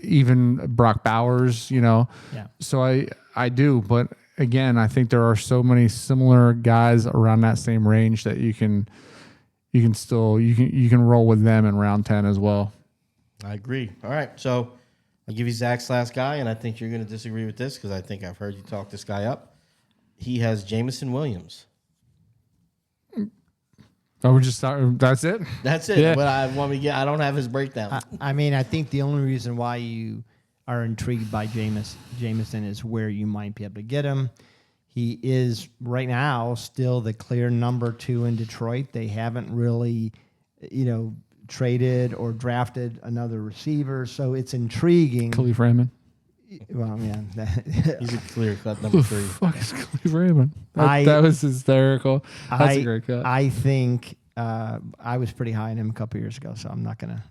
even Brock Bowers, Yeah. So I do. But again, I think there are so many similar guys around that same range that you can roll with them in round 10 as well. I agree. All right, so I'll give you Zach's last guy, and I think you're going to disagree with this because I think I've heard you talk this guy up. He has Jameson Williams. Oh, we're just starting. That's it? That's it. Yeah. But I don't have his breakdown. I think the only reason why you are intrigued by Jameson is where you might be able to get him. He is right now still the clear number 2 in Detroit. They haven't really, traded or drafted another receiver, so it's intriguing. Khalif Raymond. Well, yeah. He's a clear-cut number 3. Who the fuck is Khalif Raymond? That was hysterical. That's a great cut. I think I was pretty high on him a couple years ago, so I'm not going to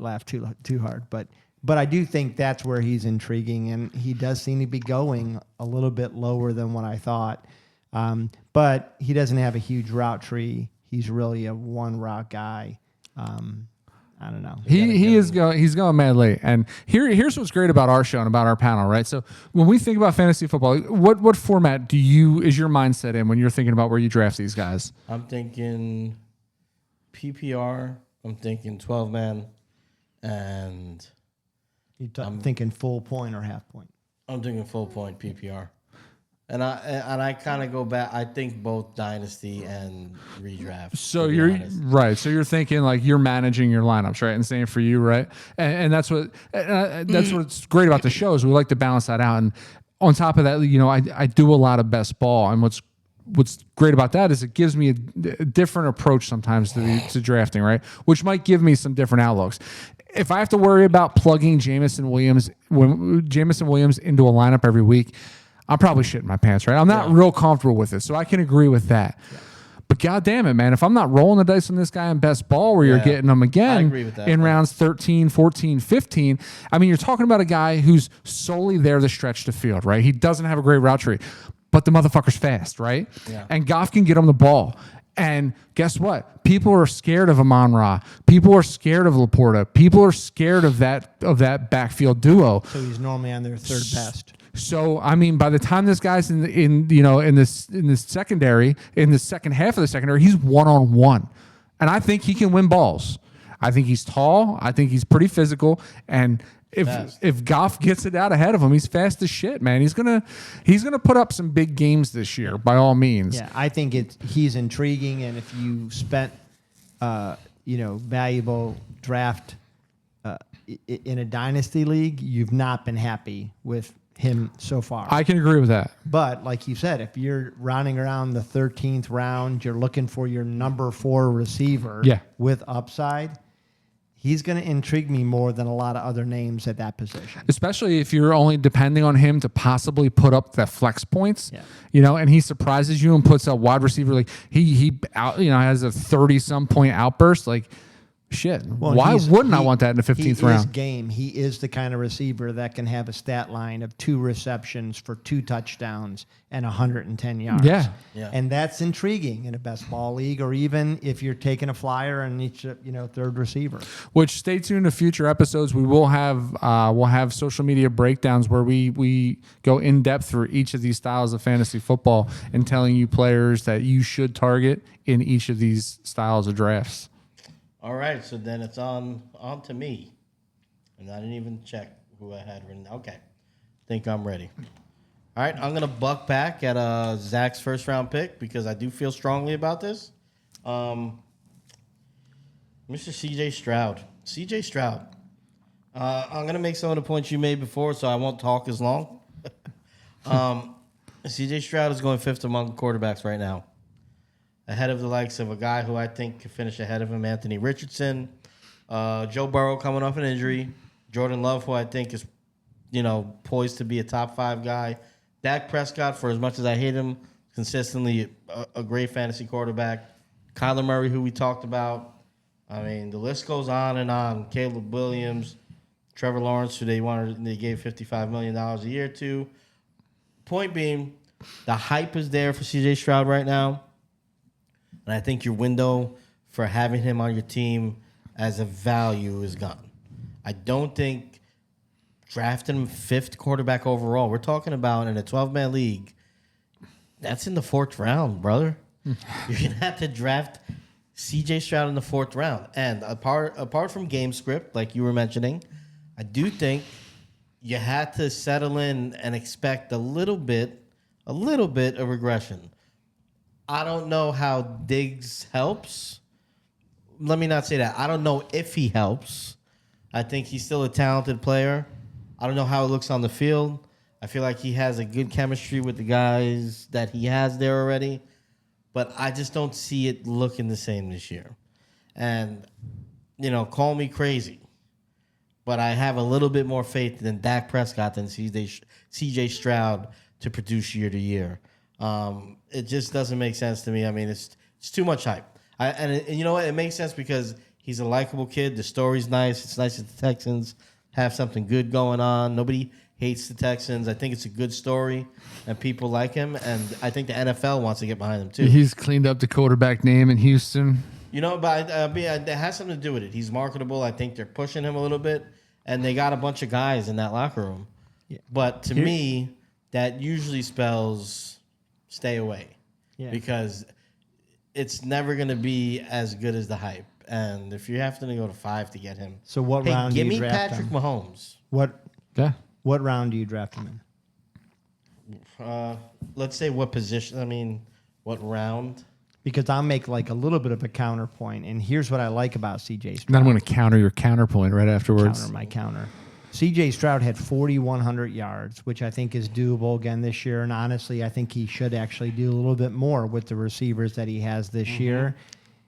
laugh too hard. But But I do think that's where he's intriguing, and he does seem to be going a little bit lower than what I thought. But he doesn't have a huge route tree. He's really a one route guy. I don't know. He's going mad late. And here's what's great about our show and about our panel, right? So when we think about fantasy football, what format is your mindset in when you're thinking about where you draft these guys? I'm thinking PPR. I'm thinking 12-man, and I'm thinking full point or half point. I'm thinking full point PPR. And I kind of go back. I think both dynasty and redraft. So you're right. So you're thinking like you're managing your lineups, right? And same for you, right? And that's what's great about the show is we like to balance that out. And on top of that, I do a lot of best ball, and what's great about that is it gives me a different approach sometimes to drafting, right? Which might give me some different outlooks. If I have to worry about plugging Jameson Williams into a lineup every week, I'm probably shitting my pants, right? I'm not real comfortable with it, so I can agree with that. Yeah. But God damn it, man, if I'm not rolling the dice on this guy in best ball where you're getting them again in rounds 13, 14, 15, I mean, you're talking about a guy who's solely there to stretch the field, right? He doesn't have a great route tree, but the motherfucker's fast, right? Yeah. And Goff can get him the ball. And guess what? People are scared of Amon-Ra. People are scared of Laporta. People are scared of that backfield duo. So he's normally on their third best. So I mean, by the time this guy's in this secondary, in the second half of the secondary, he's 1-on-1, and I think he can win balls. I think he's tall. I think he's pretty physical, and if Goff gets it out ahead of him, he's fast as shit, man. He's gonna put up some big games this year, by all means. Yeah, I think he's intriguing, and if you spent valuable draft in a dynasty league, you've not been happy with him so far. I can agree with that. But like you said, if you're rounding around the 13th round, you're looking for your number 4 receiver with upside, he's going to intrigue me more than a lot of other names at that position. Especially if you're only depending on him to possibly put up the flex points, and he surprises you and puts a wide receiver like he has a 30-some point outburst, like shit. Well, why wouldn't I want that in the 15th round? He is the kind of receiver that can have a stat line of 2 receptions for 2 touchdowns and 110 yards. Yeah. And that's intriguing in a best ball league, or even if you're taking a flyer on each third receiver. Which, stay tuned to future episodes. We will have social media breakdowns where we go in depth through each of these styles of fantasy football and telling you players that you should target in each of these styles of drafts. All right, so then it's on to me. And I didn't even check who I had written. Okay. Think I'm ready. All right, I'm going to buck back at Zach's first-round pick because I do feel strongly about this. Mr. C.J. Stroud. C.J. Stroud. I'm going to make some of the points you made before, so I won't talk as long. C.J. Stroud is going 5th among quarterbacks right now, ahead of the likes of a guy who I think could finish ahead of him, Anthony Richardson, Joe Burrow coming off an injury, Jordan Love, who I think is, poised to be a top 5 guy, Dak Prescott, for as much as I hate him, consistently a great fantasy quarterback, Kyler Murray, who we talked about. I mean, the list goes on and on. Caleb Williams, Trevor Lawrence, who they gave $55 million a year to. Point being, the hype is there for C.J. Stroud right now. And I think your window for having him on your team as a value is gone. I don't think drafting him 5th quarterback overall, we're talking about in a 12-man league, that's in the 4th round, brother. You're going to have to draft C.J. Stroud in the 4th round. And apart from game script, like you were mentioning, I do think you had to settle in and expect a little bit of regression. I don't know how Diggs helps. Let me not say that. I don't know if he helps. I think he's still a talented player. I don't know how it looks on the field. I feel like he has a good chemistry with the guys that he has there already. But I just don't see it looking the same this year. And, call me crazy, but I have a little bit more faith than Dak Prescott than C.J. Stroud to produce year to year. It just doesn't make sense to me. I mean, it's too much hype. And you know what? It makes sense because he's a likable kid. The story's nice. It's nice that the Texans have something good going on. Nobody hates the Texans. I think it's a good story, and people like him. And I think the NFL wants to get behind him, too. He's cleaned up the quarterback name in Houston. You know, but it has something to do with it. He's marketable. I think they're pushing him a little bit, and they got a bunch of guys in that locker room. Yeah. But to me, that usually spells stay away because it's never going to be as good as the hype. And if you have to go to 5 to get him, so what round do you give me draft Patrick him? Mahomes. What round do you draft him in? Let's say what position. I mean, what round? Because I'll make like a little bit of a counterpoint, and here's what I like about C.J. Stroud. Then I'm going to counter your counterpoint right afterwards. Counter my counter. C.J. Stroud had 4,100 yards, which I think is doable again this year. And honestly, I think he should actually do a little bit more with the receivers that he has this year.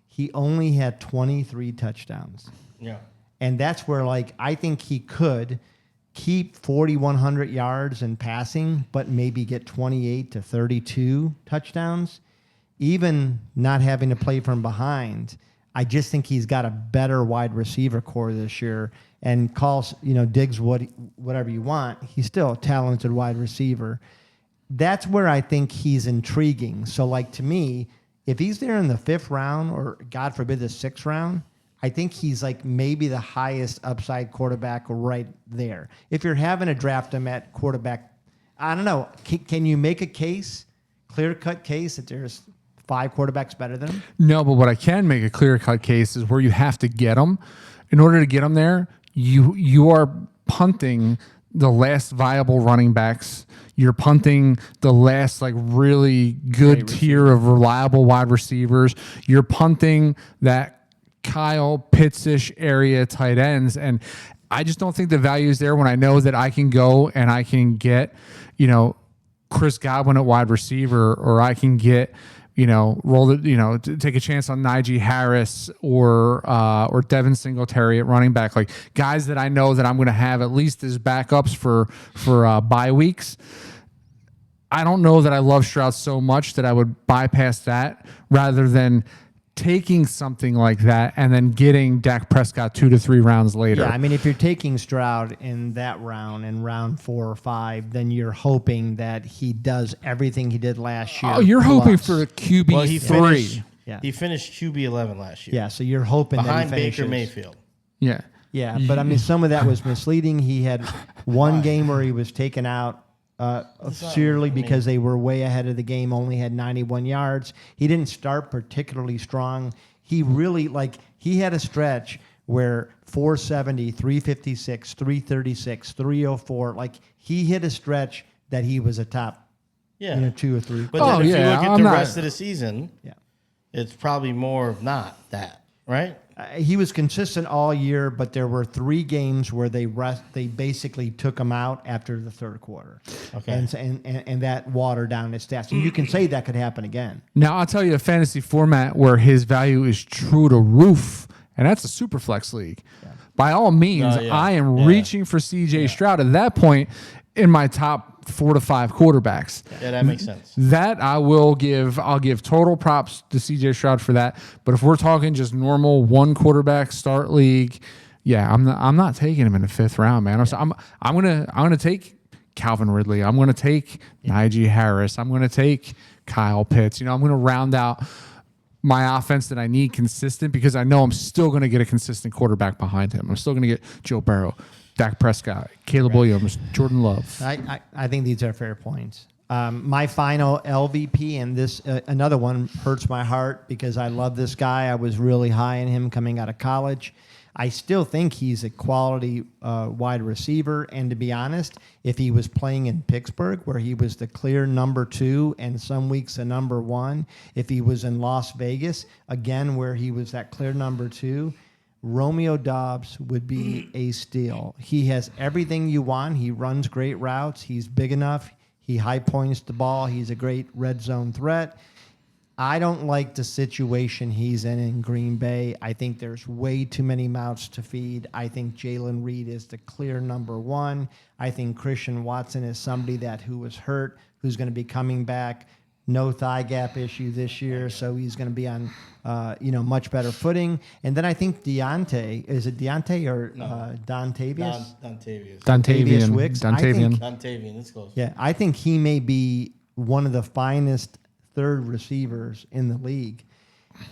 He only had 23 touchdowns. Yeah. And that's where, like, I think he could keep 4,100 yards in passing, but maybe get 28 to 32 touchdowns, even not having to play from behind. I just think he's got a better wide receiver core this year. And calls, Diggs whatever you want. He's still a talented wide receiver. That's where I think he's intriguing. So, like, to me, if he's there in the 5th round or, God forbid, the 6th round, I think he's like maybe the highest upside quarterback right there. If you're having to draft him at quarterback, I don't know. Can you make a case, clear-cut case, that there's 5 quarterbacks better than him? No, but what I can make a clear-cut case is where you have to get them. In order to get them there, you are punting the last viable running backs. You're punting the last like really good tier of reliable wide receivers. You're punting that Kyle Pitts-ish area tight ends. And I just don't think the value is there when I know that I can go and I can get, Chris Godwin at wide receiver, or I can get, take a chance on Najee Harris or Devin Singletary at running back, like guys that I know that I'm going to have at least as backups for bye weeks. I don't know that I love Stroud so much that I would bypass that rather than taking something like that and then getting Dak Prescott 2 to 3 rounds later. Yeah, I mean, if you're taking Stroud in that round, in round 4 or 5, then you're hoping that he does everything he did last year. Oh, you're hoping for QB Well, he 3. He finished QB 11 last year. Yeah, so you're hoping behind that he finishes. Baker Mayfield. Yeah. Yeah, but I mean, some of that was misleading. He had one game where he was taken out purely because they were way ahead of the game, only had 91 yards. He didn't start particularly strong. He really, he had a stretch where 470, 356, 336, 304, he hit a stretch that he was a top 2 or 3. But then if you look at the rest of the season, it's probably more of not that, right? He was consistent all year, but there were 3 games where they basically took him out after the 3rd quarter. Okay. And that watered down his stats. And you can say that could happen again. Now, I'll tell you a fantasy format where his value is true to roof, and that's a super flex league. Yeah. By all means, I am reaching for C.J. Stroud at that point in my top 4 to 5 quarterbacks. Yeah, that makes sense. That I'll give total props to CJ Stroud for that. But if we're talking just normal 1 quarterback start league, I'm not taking him in the 5th round, man. I'm gonna take Calvin Ridley. I'm gonna take Najee Harris. I'm gonna take Kyle Pitts. I'm gonna round out my offense that I need consistent, because I know I'm still gonna get a consistent quarterback behind him. I'm still gonna get Joe Burrow, Dak Prescott, Caleb Williams, Jordan Love. I think these are fair points. My final LVP, and this another one hurts my heart because I love this guy. I was really high on him coming out of college. I still think he's a quality wide receiver. And to be honest, if he was playing in Pittsburgh, where he was the clear number 2 and some weeks a number 1, if he was in Las Vegas, again, where he was that clear number 2, Romeo Doubs would be a steal. He has everything you want. He runs great routes. He's big enough. He high points the ball. He's a great red zone threat. I don't like the situation he's in Green Bay. I think there's way too many mouths to feed. I think Jalen Reed is the clear number 1. I think Christian Watson is somebody who was hurt, who's going to be coming back. no thigh gap issue this year, so he's going to be on much better footing. And then I think Deontay, is it Deontay or Dontavius? Dontavius. Wicks. Dontavian, it's close. Yeah, I think he may be one of the finest third receivers in the league.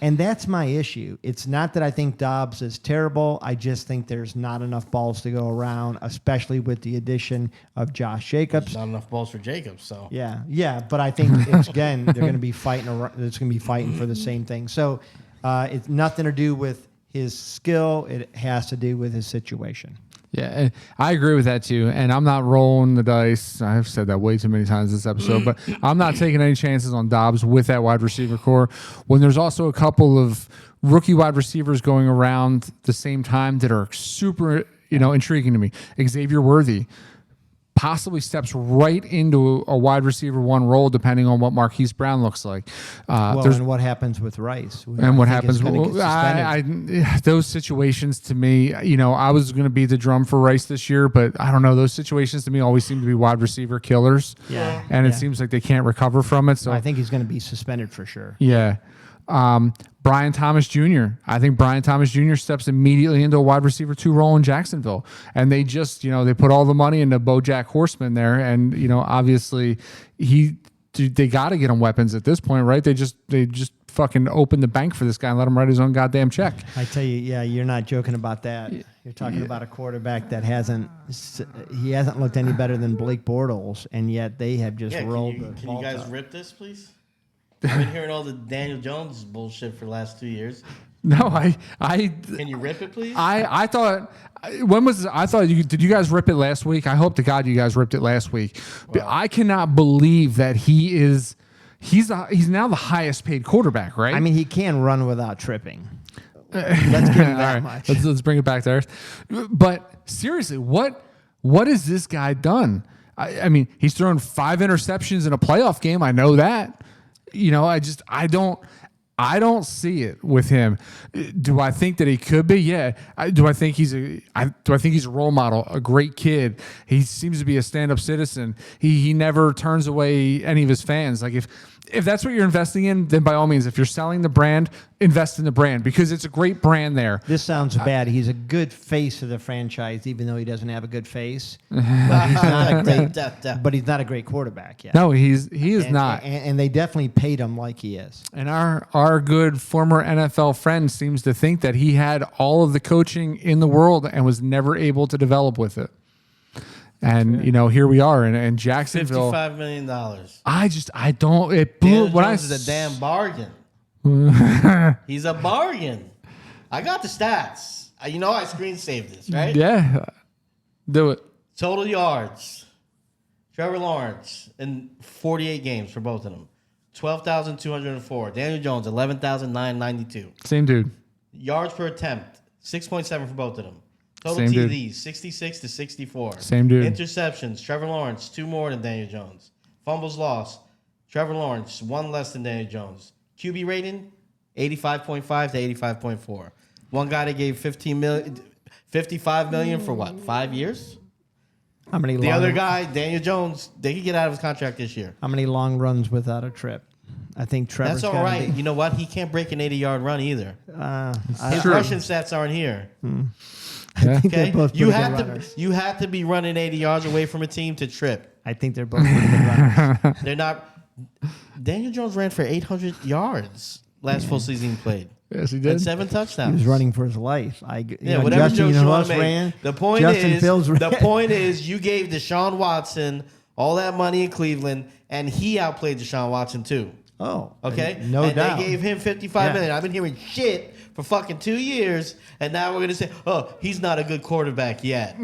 And that's my issue. It's not that I think Doubs is terrible. I just think there's not enough balls to go around, especially with the addition of Josh Jacobs. There's not enough balls for Jacobs, so. Yeah. But I think, they're going to be fighting. It's going to be fighting for the same thing. So it's nothing to do with his skill. It has to do with his situation. Yeah, I agree with that too. And I'm not rolling the dice. I've said that way too many times this episode, but I'm not taking any chances on Doubs with that wide receiver core when there's also a couple of rookie wide receivers going around the same time that are super, intriguing to me. Xavier Worthy possibly steps right into a wide receiver one role, depending on what Marquise Brown looks like. And what happens with Rice? And what happens? Those situations to me, I was going to be the drum for Rice this year, but I don't know. Those situations to me always seem to be wide receiver killers. Yeah. And it seems like they can't recover from it. So I think he's going to be suspended for sure. Yeah. Brian Thomas Jr. I think Brian Thomas Jr. steps immediately into a wide receiver 2 role in Jacksonville. And they just, they put all the money into BoJack Horseman there. And, obviously they got to get him weapons at this point, right? They just fucking opened the bank for this guy and let him write his own goddamn check. I tell you, you're not joking about that. You're talking about a quarterback that hasn't looked any better than Blake Bortles, and yet they have just rolled the Can ball you guys top. rip this, please? I've been hearing all the Daniel Jones bullshit for the last 2 years. No, Can you rip it, please? I thought did you guys rip it last week? I hope to God you guys ripped it last week. But I cannot believe that he's now the highest paid quarterback, right? I mean, he can run without tripping. Let's give him that much. Let's bring it back to earth. But seriously, what has this guy done? I mean, he's thrown 5 interceptions in a playoff game. I know that. I don't see it with him. Do I think that he could be? Yeah. Do I think he's a role model, a great kid? He seems to be a stand-up citizen. He never turns away any of his fans. Like if that's what you're investing in, then by all means, if you're selling the brand, invest in the brand because it's a great brand there. This sounds bad. He's a good face of the franchise, even though he doesn't have a good face. But he's not a great quarterback yet. No, he is not. And they definitely paid him like he is. And our good former NFL friend seems to think that he had all of the coaching in the world and was never able to develop with it. And here we are in Jacksonville. $55 million. I don't. It blew Daniel when Jones is a damn bargain. He's a bargain. I got the stats. I screen saved this, right? Yeah, do it. Total yards. Trevor Lawrence in 48 games for both of them. 12,204. Daniel Jones 11,992. Same dude. Yards per attempt 6.7 for both of them. Total Same dude. TDs 66 to 64. Same dude. Interceptions Trevor Lawrence 2 more than Daniel Jones. Fumbles lost Trevor Lawrence 1 less than Daniel Jones. QB rating 85.5 to 85.4. One guy that gave $55 million for what? 5 years? How many? The other guy, Daniel Jones, they could get out of his contract this year. How many long runs without a trip? I think Trevor's That's all right. You know what? He can't break an 80-yard run either. His rushing stats aren't here. I think they're both you pretty good runners. You have to be running 80 yards away from a team to trip. I think they're both pretty good runners. They're not. Daniel Jones ran for 800 yards last full season he played. Yes, he did. And 7 touchdowns. He was running for his life. Whatever Justin, jokes you want to make. ran. The point is, you gave Deshaun Watson all that money in Cleveland, and he outplayed Deshaun Watson too. Oh, okay, no doubt. They gave him $55 million. I've been hearing shit for fucking 2 years, and now we're gonna say, oh, he's not a good quarterback yet.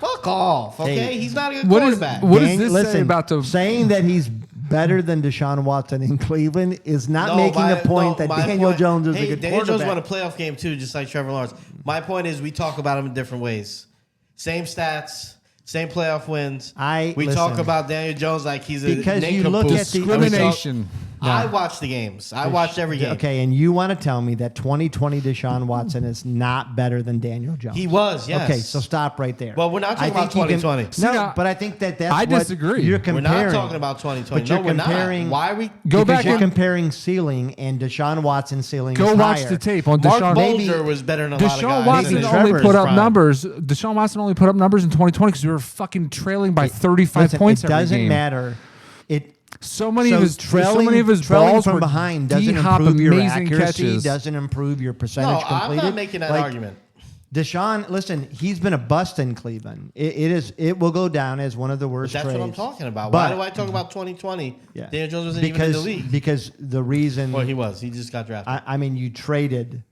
Fuck off, okay? Hey, he's not a good quarterback. What does this say about the saying that he's better than Deshaun Watson in Cleveland is not making the point that Daniel Jones is a good Daniel quarterback. Jones won a playoff game too, just like Trevor Lawrence. My point is, we talk about him in different ways. Same stats. Same playoff wins. We talk about Daniel Jones like he's a because you look at the discrimination. I watched the games. I watched every game. Okay, and you want to tell me that 2020 Deshaun Watson is not better than Daniel Jones? He was, yes. Okay, so stop right there. Well, we're not talking about think you 2020. No, See, now, but I think that's I what disagree. You're We're comparing. not talking about 2020. But you're No, we're comparing. not. Why are we? Go Because back you're and comparing ceiling and Deshaun Watson's ceiling. go is watch higher. the tape on Mark Deshaun. Bolger was better than a lot of Deshaun guys. Watson Maybe only Trevor's put up prime. numbers. Deshaun Watson only put up numbers in 2020 because we were fucking trailing by 35 Listen, points it every doesn't game. matter. So many of his trailing balls from were behind doesn't D-hop improve your amazing accuracy, catches. doesn't improve your percentage No, completed. I'm not making that argument. Deshaun, listen, he's been a bust in Cleveland. It will go down as one of the worst. That's what I'm trades. talking about. But- Why do I talk about 2020? Yeah. Daniel Jones wasn't even in the league. Because the reason Well, he was. He just got drafted. I mean, you traded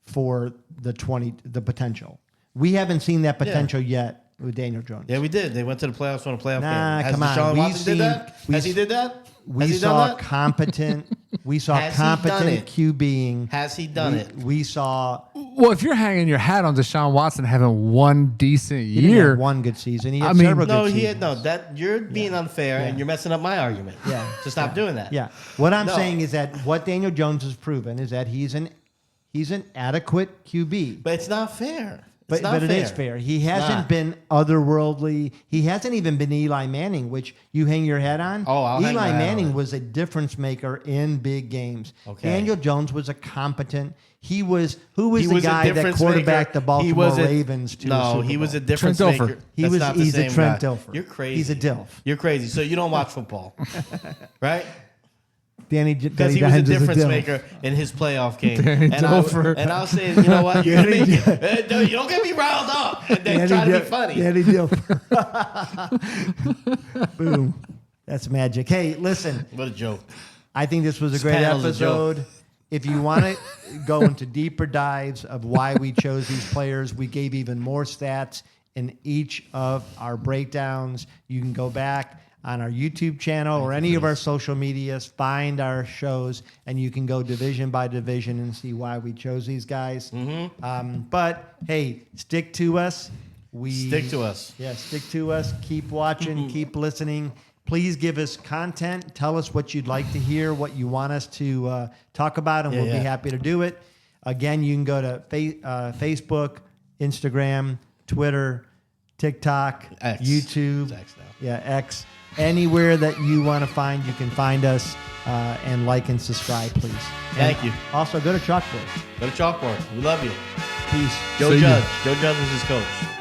for the potential. We haven't seen that potential yet with Daniel Jones. Yeah, we did. They went to the playoffs on a playoff Nah, game. Has come on. Deshaun We've Watson seen- did that? Has he did that? We Has he saw done that? competent. We saw Has he done competent it? QBing. Has he done it? We saw. Well, if you're hanging your hat on Deshaun Watson having one decent He didn't year, have one good season. He had I mean- several No, good he seasons. had no. That you're being unfair and you're messing up my argument. Yeah. So stop doing that. Yeah. What I'm No. saying is that what Daniel Jones has proven is that he's an adequate QB. But it's not fair. But it is fair. He hasn't not. been otherworldly. He hasn't even been Eli Manning, which you hang your head on. Oh, I'll hang my Eli head on Manning it. was a difference maker in big games. Okay. Daniel Jones was a competent. Who was He the was a guy that difference quarterbacked maker. the He Baltimore was a- Ravens to a No, Super he was a Bowl? difference Trent Dilfer. maker. That's not the He's a same Trent guy. Dilfer. You're crazy. He's a Dilf. You're crazy. So you don't watch football, right? Danny Because he was a Dimes is difference Dilf. maker in his playoff game. Danny and Dilfer. I was saying, you know what? You're gonna make it. You don't get me riled up and then try to be funny. Danny Dilfer. Boom. That's magic. Hey, listen. What a joke. I think this was a This great panel's a joke. episode. If you want to go into deeper dives of why we chose these players, we gave even more stats in each of our breakdowns. You can go back on our YouTube channel or any of our social medias, find our shows, and you can go division by division and see why we chose these guys. But hey, stick to us. Stick to us. Yeah, stick to us. Keep watching. Keep listening. Please give us content. Tell us what you'd like to hear, what you want us to talk about, and we'll be happy to do it. Again, you can go to Facebook, Instagram, Twitter, TikTok, X. YouTube. It's X now. Yeah, X. Anywhere that you want to find, you can find us and like and subscribe, please. Thank And you. Also, go to Chalkboard. Go to Chalkboard. We love you. Peace. Joe See ya. Judge. Joe Judge was his coach.